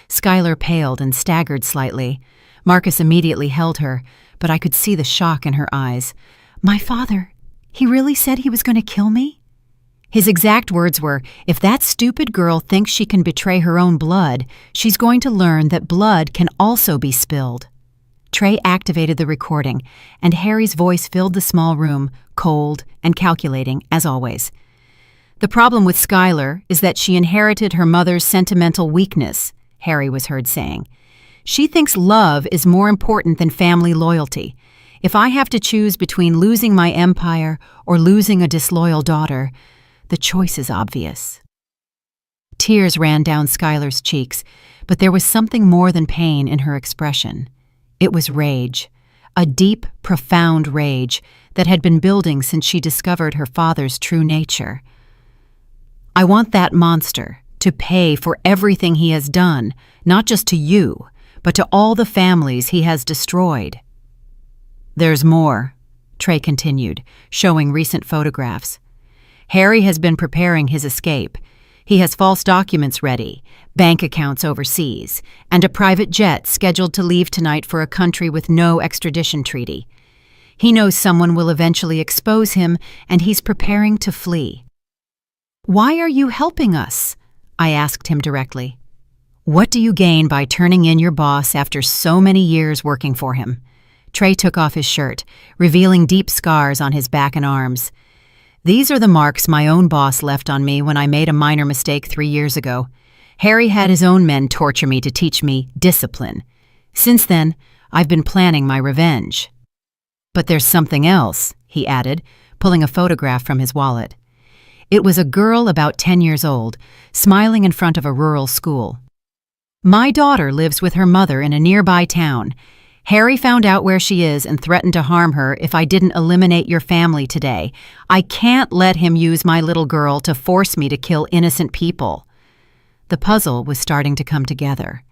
Skylar paled and staggered slightly. Marcus immediately held her, but I could see the shock in her eyes. "My father, he really said he was going to kill me?" His exact words were, "If that stupid girl thinks she can betray her own blood, she's going to learn that blood can also be spilled." Trey activated the recording, and Harry's voice filled the small room, cold and calculating, as always. "The problem with Skylar is that she inherited her mother's sentimental weakness," Harry was heard saying. "She thinks love is more important than family loyalty. If I have to choose between losing my empire or losing a disloyal daughter, the choice is obvious." Tears ran down Skylar's cheeks, but there was something more than pain in her expression. It was rage, a deep, profound rage that had been building since she discovered her father's true nature. "I want that monster to pay for everything he has done, not just to you, but to all the families he has destroyed." "There's more," Trey continued, showing recent photographs. "Harry has been preparing his escape. He has false documents ready, bank accounts overseas, and a private jet scheduled to leave tonight for a country with no extradition treaty. He knows someone will eventually expose him, and he's preparing to flee." "Why are you helping us?" I asked him directly. "What do you gain by turning in your boss after so many years working for him?" Trey took off his shirt, revealing deep scars on his back and arms. "These are the marks my own boss left on me when I made a minor mistake 3 years ago. Harry had his own men torture me to teach me discipline. Since then, I've been planning my revenge." "But there's something else," he added, pulling a photograph from his wallet. It was a girl about 10 years old, smiling in front of a rural school. "My daughter lives with her mother in a nearby town. Harry found out where she is and threatened to harm her if I didn't eliminate your family today. I can't let him use my little girl to force me to kill innocent people." The puzzle was starting to come together.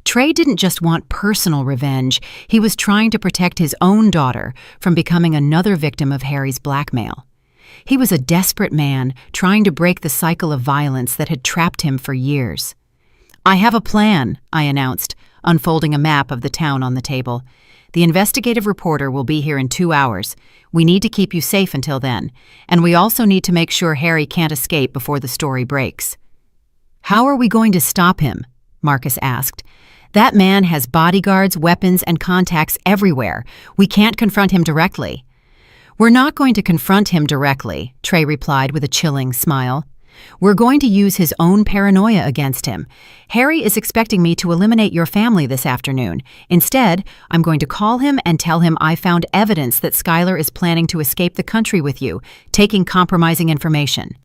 Trey didn't just want personal revenge, he was trying to protect his own daughter from becoming another victim of Harry's blackmail. He was a desperate man trying to break the cycle of violence that had trapped him for years. "I have a plan," I announced, unfolding a map of the town on the table. "The investigative reporter will be here in 2 hours. We need to keep you safe until then, and we also need to make sure Harry can't escape before the story breaks." "How are we going to stop him?" Marcus asked. "That man has bodyguards, weapons, and contacts everywhere. We can't confront him directly." "We're not going to confront him directly," Trey replied with a chilling smile. "We're going to use his own paranoia against him. Harry is expecting me to eliminate your family this afternoon. Instead, I'm going to call him and tell him I found evidence that Skylar is planning to escape the country with you, taking compromising information."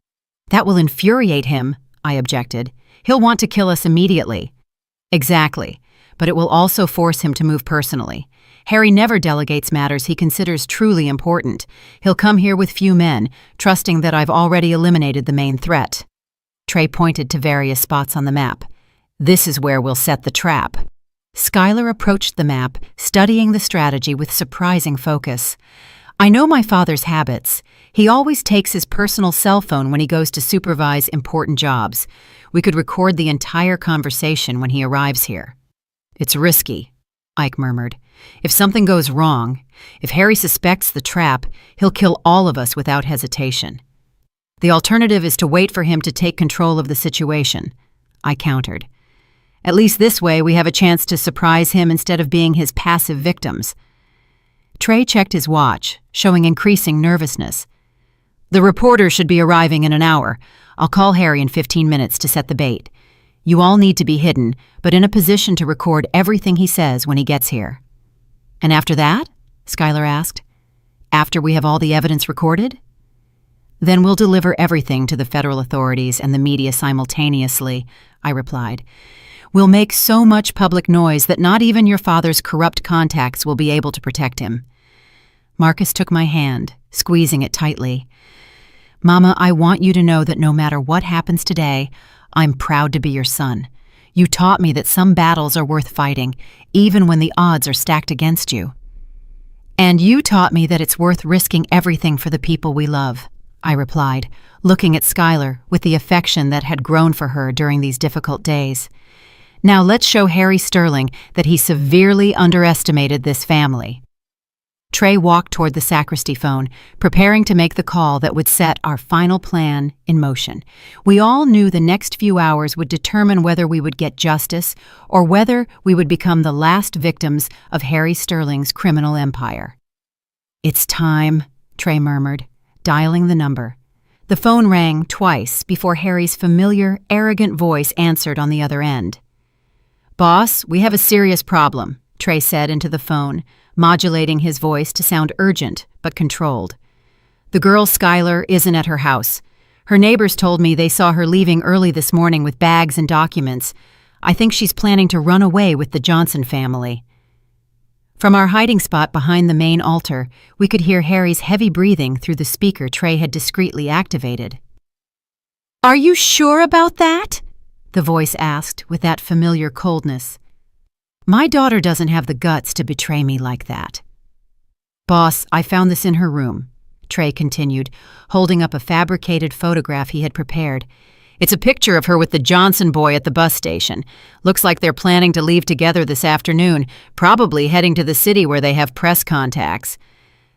"That will infuriate him," I objected. "He'll want to kill us immediately." "Exactly, but it will also force him to move personally. Harry never delegates matters he considers truly important. He'll come here with few men, trusting that I've already eliminated the main threat. Trey pointed to various spots on the map. This is where we'll set the trap. Skylar approached the map, studying the strategy with surprising focus. I know my father's habits. He always takes his personal cell phone when he goes to supervise important jobs. We could record the entire conversation when he arrives here. It's risky, Ike murmured. If something goes wrong, if Harry suspects the trap, he'll kill all of us without hesitation. The alternative is to wait for him to take control of the situation, I countered. At least this way we have a chance to surprise him instead of being his passive victims. Trey checked his watch, showing increasing nervousness. The reporter should be arriving in an hour. I'll call Harry in 15 minutes to set the bait. You all need to be hidden, but in a position to record everything he says when he gets here. And after that? Skylar asked. After we have all the evidence recorded? Then we'll deliver everything to the federal authorities and the media simultaneously, I replied. We'll make so much public noise that not even your father's corrupt contacts will be able to protect him. Marcus took my hand, squeezing it tightly. Mama, I want you to know that no matter what happens today, I'm proud to be your son. You taught me that some battles are worth fighting, even when the odds are stacked against you. And you taught me that it's worth risking everything for the people we love, I replied, looking at Skylar with the affection that had grown for her during these difficult days. Now let's show Harry Sterling that he severely underestimated this family. Trey walked toward the sacristy phone, preparing to make the call that would set our final plan in motion. We all knew the next few hours would determine whether we would get justice or whether we would become the last victims of Harry Sterling's criminal empire. It's time, Trey murmured, dialing the number. The phone rang twice before Harry's familiar, arrogant voice answered on the other end. Boss, we have a serious problem, Trey said into the phone, modulating his voice to sound urgent but controlled. The girl Skylar isn't at her house. Her neighbors told me they saw her leaving early this morning with bags and documents. I think she's planning to run away with the Johnson family. From our hiding spot behind the main altar, we could hear Harry's heavy breathing through the speaker Trey had discreetly activated. Are you sure about that? The voice asked with that familiar coldness. My daughter doesn't have the guts to betray me like that. Boss, I found this in her room, Trey continued, holding up a fabricated photograph he had prepared. It's a picture of her with the Johnson boy at the bus station. Looks like they're planning to leave together this afternoon, probably heading to the city where they have press contacts.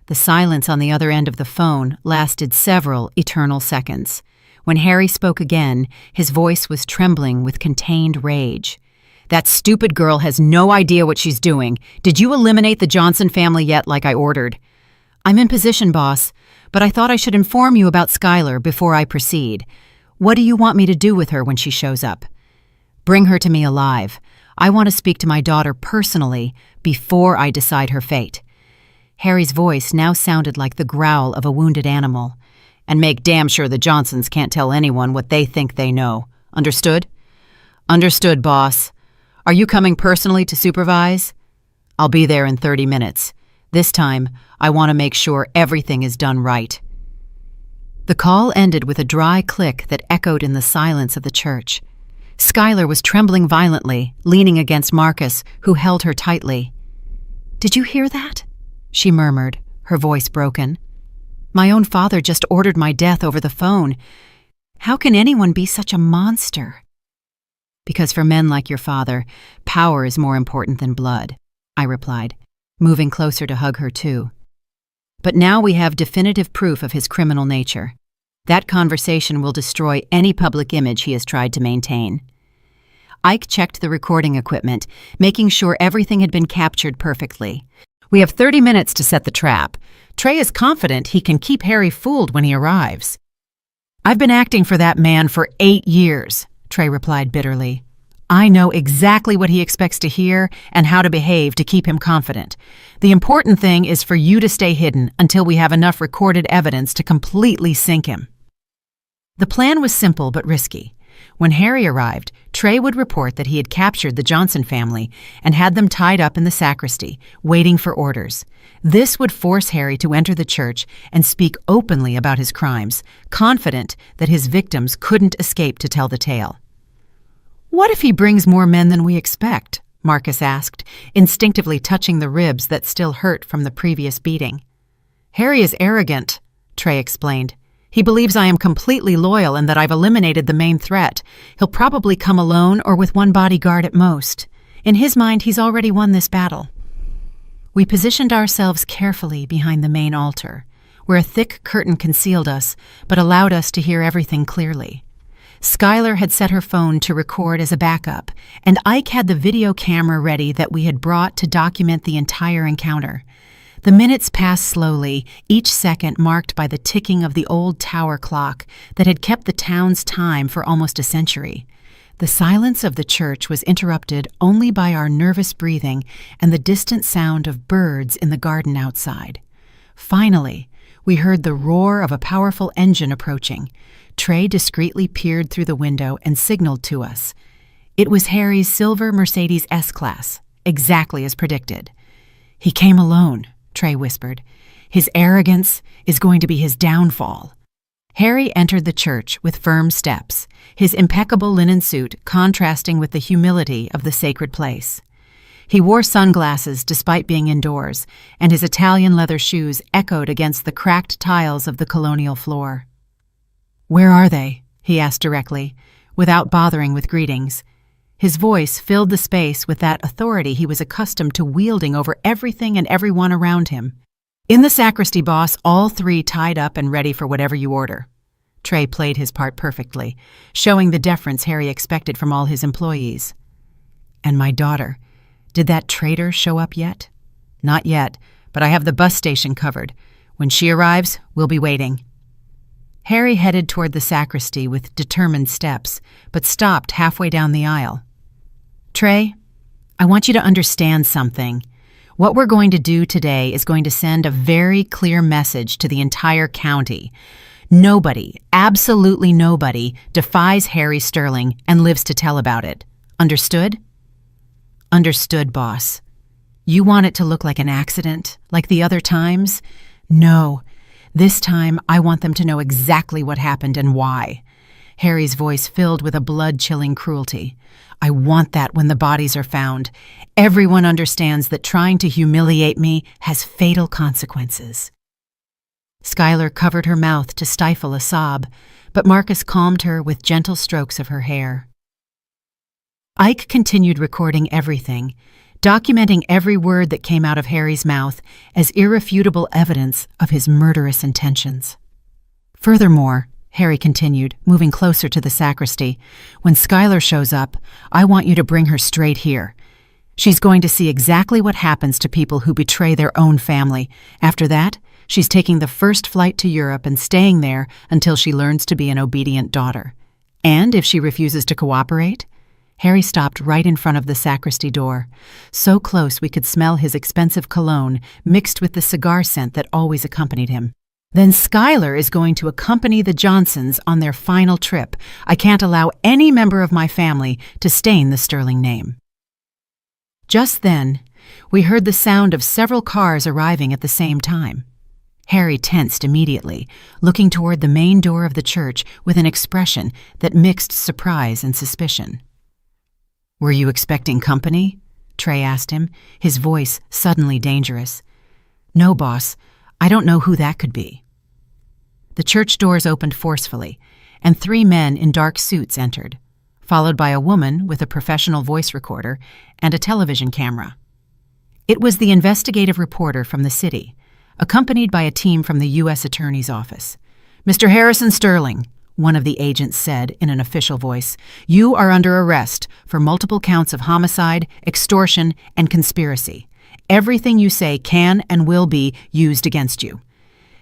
The silence on the other end of the phone lasted several eternal seconds. When Harry spoke again, his voice was trembling with contained rage. That stupid girl has no idea what she's doing. Did you eliminate the Johnson family yet like I ordered? I'm in position, boss, but I thought I should inform you about Skylar before I proceed. What do you want me to do with her when she shows up? Bring her to me alive. I want to speak to my daughter personally before I decide her fate. Harry's voice now sounded like the growl of a wounded animal. And make damn sure the Johnsons can't tell anyone what they think they know. Understood? Understood, boss. Are you coming personally to supervise? I'll be there in 30 minutes. This time, I want to make sure everything is done right. The call ended with a dry click that echoed in the silence of the church. Skylar was trembling violently, leaning against Marcus, who held her tightly. Did you hear that? She murmured, her voice broken. My own father just ordered my death over the phone. How can anyone be such a monster? Because for men like your father, power is more important than blood, I replied, moving closer to hug her too. But now we have definitive proof of his criminal nature. That conversation will destroy any public image he has tried to maintain. Ike checked the recording equipment, making sure everything had been captured perfectly. We have 30 minutes to set the trap. Trey is confident he can keep Harry fooled when he arrives. I've been acting for that man for 8 years, Trey replied bitterly. I know exactly what he expects to hear and how to behave to keep him confident. The important thing is for you to stay hidden until we have enough recorded evidence to completely sink him. The plan was simple but risky. When Harry arrived, Trey would report that he had captured the Johnson family and had them tied up in the sacristy, waiting for orders. This would force Harry to enter the church and speak openly about his crimes, confident that his victims couldn't escape to tell the tale. "What if he brings more men than we expect?" Marcus asked, instinctively touching the ribs that still hurt from the previous beating. "Harry is arrogant," Trey explained. "He believes I am completely loyal and that I've eliminated the main threat. He'll probably come alone or with one bodyguard at most. In his mind, he's already won this battle." We positioned ourselves carefully behind the main altar, where a thick curtain concealed us but allowed us to hear everything clearly. Skylar had set her phone to record as a backup, and Ike had the video camera ready that we had brought to document the entire encounter. The minutes passed slowly, each second marked by the ticking of the old tower clock that had kept the town's time for almost a century. The silence of the church was interrupted only by our nervous breathing and the distant sound of birds in the garden outside. Finally, we heard the roar of a powerful engine approaching. Trey discreetly peered through the window and signaled to us. It was Harry's silver Mercedes S-Class, exactly as predicted. "He came alone," Trey whispered. "His arrogance is going to be his downfall." Harry entered the church with firm steps, his impeccable linen suit contrasting with the humility of the sacred place. He wore sunglasses despite being indoors, and his Italian leather shoes echoed against the cracked tiles of the colonial floor. "Where are they?" he asked directly, without bothering with greetings. His voice filled the space with that authority he was accustomed to wielding over everything and everyone around him. "In the sacristy, boss, all three tied up and ready for whatever you order." Trey played his part perfectly, showing the deference Harry expected from all his employees. "And my daughter, did that traitor show up yet?" "Not yet, but I have the bus station covered. When she arrives, we'll be waiting." Harry headed toward the sacristy with determined steps, but stopped halfway down the aisle. "Trey, I want you to understand something. What we're going to do today is going to send a very clear message to the entire county. Nobody, absolutely nobody, defies Harry Sterling and lives to tell about it. Understood?" "Understood, boss." "You want it to look like an accident, like the other times?" "No. This time, I want them to know exactly what happened and why." Harry's voice filled with a blood-chilling cruelty. "I want that when the bodies are found. Everyone understands that trying to humiliate me has fatal consequences." Skylar covered her mouth to stifle a sob, but Marcus calmed her with gentle strokes of her hair. Ike continued recording everything, documenting every word that came out of Harry's mouth as irrefutable evidence of his murderous intentions. "Furthermore," Harry continued, moving closer to the sacristy, "when Skylar shows up, I want you to bring her straight here. She's going to see exactly what happens to people who betray their own family. After that, she's taking the first flight to Europe and staying there until she learns to be an obedient daughter. And if she refuses to cooperate..." Harry stopped right in front of the sacristy door, so close we could smell his expensive cologne mixed with the cigar scent that always accompanied him. "Then Skylar is going to accompany the Johnsons on their final trip. I can't allow any member of my family to stain the Sterling name." Just then, we heard the sound of several cars arriving at the same time. Harry tensed immediately, looking toward the main door of the church with an expression that mixed surprise and suspicion. "Were you expecting company?" Trey asked him, his voice suddenly dangerous. "No, boss. I don't know who that could be." The church doors opened forcefully, and 3 men in dark suits entered, followed by a woman with a professional voice recorder and a television camera. It was the investigative reporter from the city, accompanied by a team from the U.S. Attorney's Office. "Mr. Harrison Sterling," one of the agents said in an official voice, "you are under arrest for multiple counts of homicide, extortion, and conspiracy. Everything you say can and will be used against you."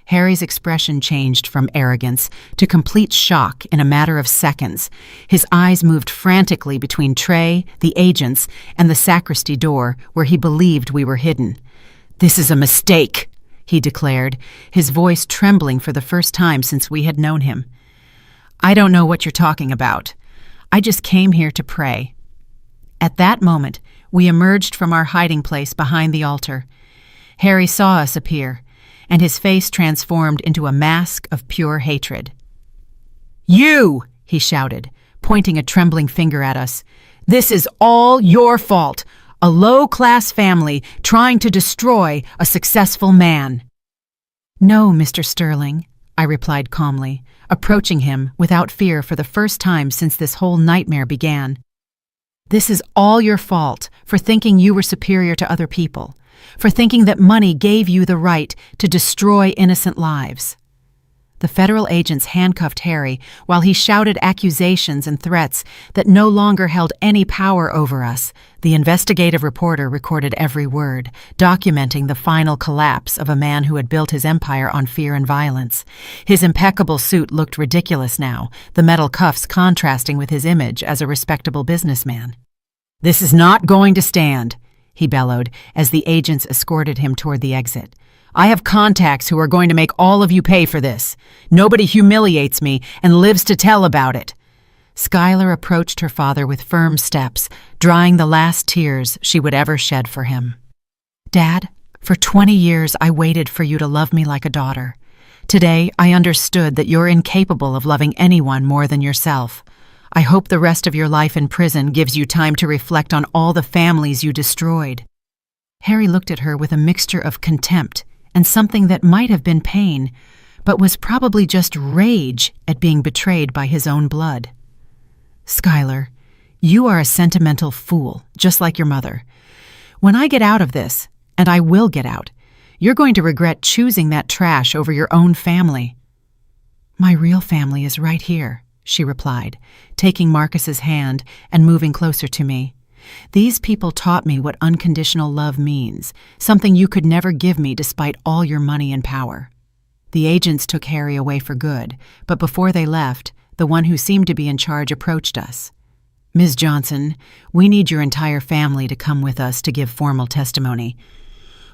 Harry's expression changed from arrogance to complete shock in a matter of seconds. His eyes moved frantically between Trey, the agents, and the sacristy door where he believed we were hidden. "This is a mistake," he declared, his voice trembling for the first time since we had known him. "I don't know what you're talking about. I just came here to pray." At that moment, we emerged from our hiding place behind the altar. Harry saw us appear, and his face transformed into a mask of pure hatred. "You!" he shouted, pointing a trembling finger at us. "This is all your fault. A low-class family trying to destroy a successful man." "No, Mr. Sterling," I replied calmly, approaching him without fear for the first time since this whole nightmare began. "This is all your fault for thinking you were superior to other people, for thinking that money gave you the right to destroy innocent lives." The federal agents handcuffed Harry while he shouted accusations and threats that no longer held any power over us. The investigative reporter recorded every word, documenting the final collapse of a man who had built his empire on fear and violence. His impeccable suit looked ridiculous now, the metal cuffs contrasting with his image as a respectable businessman. "This is not going to stand," he bellowed as the agents escorted him toward the exit. "I have contacts who are going to make all of you pay for this. Nobody humiliates me and lives to tell about it." Skylar approached her father with firm steps, drying the last tears she would ever shed for him. "Dad, for 20 years I waited for you to love me like a daughter. Today I understood that you're incapable of loving anyone more than yourself. I hope the rest of your life in prison gives you time to reflect on all the families you destroyed." Harry looked at her with a mixture of contempt and something that might have been pain, but was probably just rage at being betrayed by his own blood. "Skylar, you are a sentimental fool, just like your mother. When I get out of this, and I will get out, you're going to regret choosing that trash over your own family." "My real family is right here," she replied, taking Marcus's hand and moving closer to me. "These people taught me what unconditional love means, something you could never give me despite all your money and power." The agents took Harry away for good, but before they left, the one who seemed to be in charge approached us. "Ms. Johnson, we need your entire family to come with us to give formal testimony.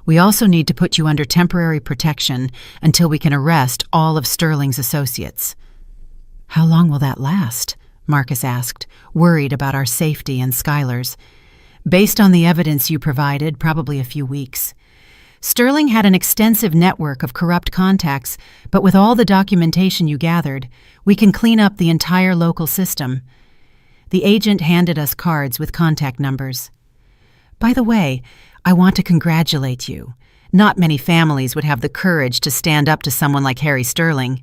We also need to put you under temporary protection until we can arrest all of Sterling's associates." "How long will that last?" Marcus asked, worried about our safety and Skylar's. "Based on the evidence you provided, probably a few weeks. Sterling had an extensive network of corrupt contacts, but with all the documentation you gathered, we can clean up the entire local system." The agent handed us cards with contact numbers. "By the way, I want to congratulate you. Not many families would have the courage to stand up to someone like Harry Sterling."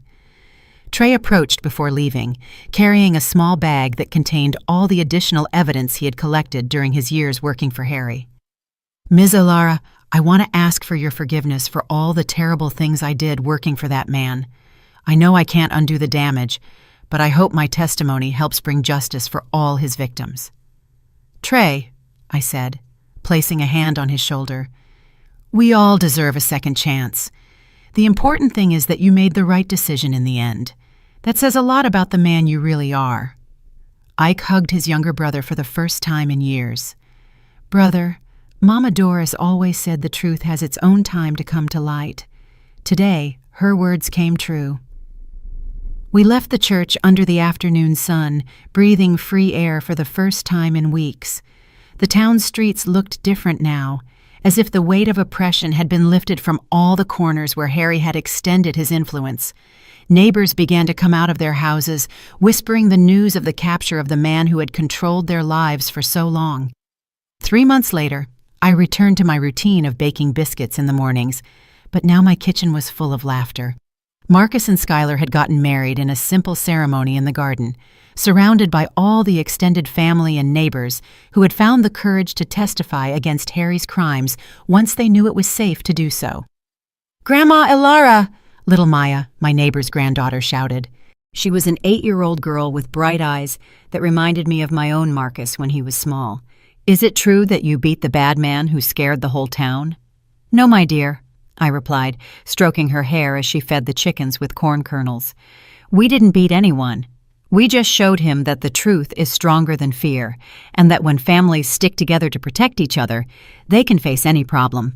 Trey approached before leaving, carrying a small bag that contained all the additional evidence he had collected during his years working for Harry. "Ms. O'Lara, I want to ask for your forgiveness for all the terrible things I did working for that man. I know I can't undo the damage, but I hope my testimony helps bring justice for all his victims." "Trey," I said, placing a hand on his shoulder, "we all deserve a second chance. The important thing is that you made the right decision in the end. That says a lot about the man you really are." Ike hugged his younger brother for the first time in years. "Brother, Mama Doris always said the truth has its own time to come to light. Today, her words came true." We left the church under the afternoon sun, breathing free air for the first time in weeks. The town streets looked different now, as if the weight of oppression had been lifted from all the corners where Harry had extended his influence. Neighbors began to come out of their houses, whispering the news of the capture of the man who had controlled their lives for so long. 3 months later, I returned to my routine of baking biscuits in the mornings, but now my kitchen was full of laughter. Marcus and Skylar had gotten married in a simple ceremony in the garden, surrounded by all the extended family and neighbors who had found the courage to testify against Harry's crimes once they knew it was safe to do so. "Grandma Elara!" little Maya, my neighbor's granddaughter, shouted. She was an 8-year-old girl with bright eyes that reminded me of my own Marcus when he was small. "Is it true that you beat the bad man who scared the whole town?" "No, my dear," I replied, stroking her hair as she fed the chickens with corn kernels. "We didn't beat anyone. We just showed him that the truth is stronger than fear, and that when families stick together to protect each other, they can face any problem."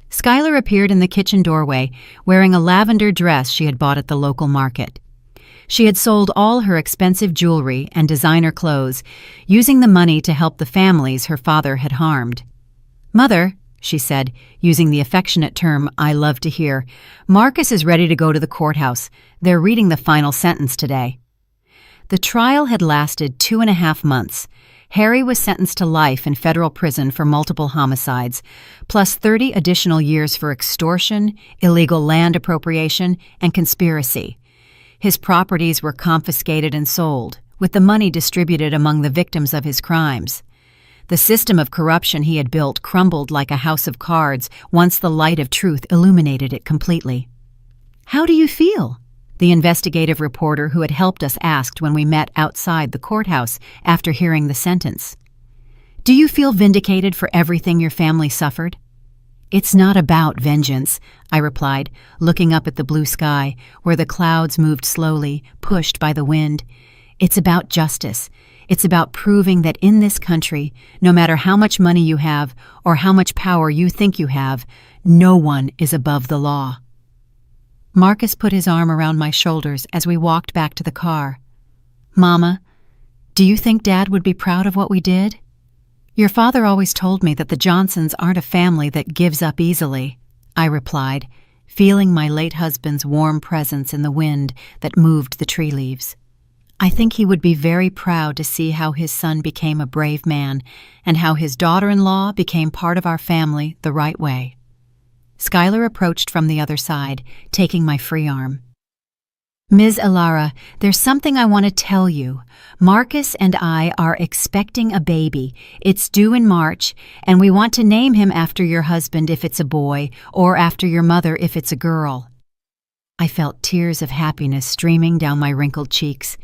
Skylar appeared in the kitchen doorway, wearing a lavender dress she had bought at the local market. She had sold all her expensive jewelry and designer clothes, using the money to help the families her father had harmed. "Mother," she said, using the affectionate term I love to hear, "Marcus is ready to go to the courthouse. They're reading the final sentence today." The trial had lasted 2.5 months. Harry was sentenced to life in federal prison for multiple homicides, plus 30 additional years for extortion, illegal land appropriation, and conspiracy. His properties were confiscated and sold, with the money distributed among the victims of his crimes. The system of corruption he had built crumbled like a house of cards once the light of truth illuminated it completely. "How do you feel?" the investigative reporter who had helped us asked when we met outside the courthouse after hearing the sentence. "Do you feel vindicated for everything your family suffered?" "It's not about vengeance," I replied, looking up at the blue sky, where the clouds moved slowly, pushed by the wind. "It's about justice. It's about proving that in this country, no matter how much money you have or how much power you think you have, no one is above the law." Marcus put his arm around my shoulders as we walked back to the car. "Mama, do you think Dad would be proud of what we did?" "Your father always told me that the Johnsons aren't a family that gives up easily," I replied, feeling my late husband's warm presence in the wind that moved the tree leaves. "I think he would be very proud to see how his son became a brave man and how his daughter-in-law became part of our family the right way." Skylar approached from the other side, taking my free arm. "Ms. Alara, there's something I want to tell you. Marcus and I are expecting a baby. It's due in March, and we want to name him after your husband if it's a boy, or after your mother if it's a girl." I felt tears of happiness streaming down my wrinkled cheeks.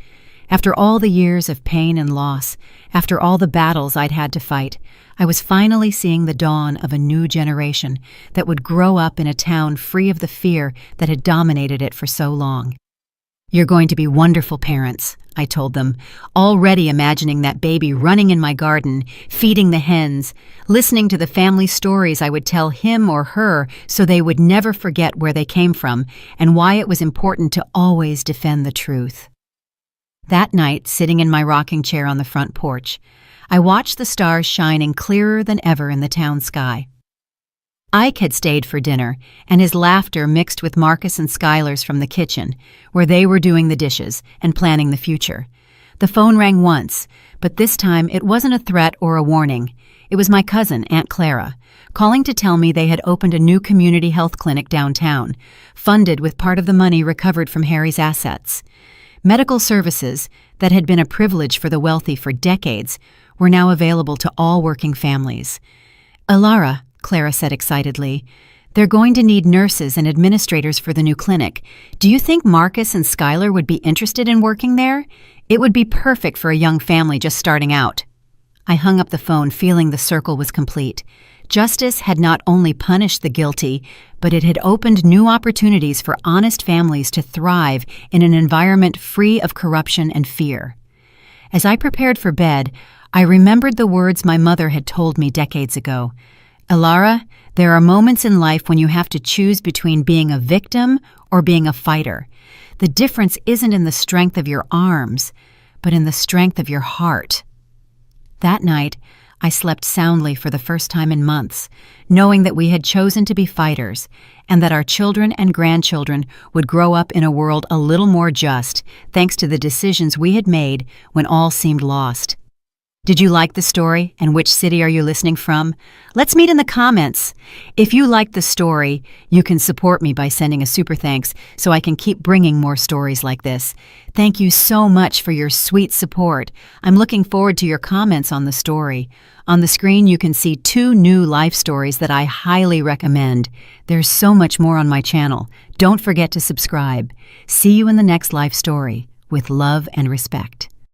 After all the years of pain and loss, after all the battles I'd had to fight, I was finally seeing the dawn of a new generation that would grow up in a town free of the fear that had dominated it for so long. "You're going to be wonderful parents," I told them, already imagining that baby running in my garden, feeding the hens, listening to the family stories I would tell him or her so they would never forget where they came from and why it was important to always defend the truth. That night, sitting in my rocking chair on the front porch, I watched the stars shining clearer than ever in the town sky. Ike had stayed for dinner, and his laughter mixed with Marcus and Skylar's from the kitchen, where they were doing the dishes and planning the future. The phone rang once, but this time it wasn't a threat or a warning. It was my cousin, Aunt Clara, calling to tell me they had opened a new community health clinic downtown, funded with part of the money recovered from Harry's assets. Medical services, that had been a privilege for the wealthy for decades, were now available to all working families. "Alara," Clara said excitedly, "they're going to need nurses and administrators for the new clinic. Do you think Marcus and Skylar would be interested in working there? It would be perfect for a young family just starting out." I hung up the phone feeling the circle was complete. Justice had not only punished the guilty, but it had opened new opportunities for honest families to thrive in an environment free of corruption and fear. As I prepared for bed, I remembered the words my mother had told me decades ago. "Alara, there are moments in life when you have to choose between being a victim or being a fighter. The difference isn't in the strength of your arms, but in the strength of your heart." That night, I slept soundly for the first time in months, knowing that we had chosen to be fighters and that our children and grandchildren would grow up in a world a little more just thanks to the decisions we had made when all seemed lost. Did you like the story, and which city are you listening from? Let's meet in the comments. If you liked the story, you can support me by sending a super thanks so I can keep bringing more stories like this. Thank you so much for your sweet support. I'm looking forward to your comments on the story. On the screen, you can see 2 new life stories that I highly recommend. There's so much more on my channel. Don't forget to subscribe. See you in the next life story. With love and respect.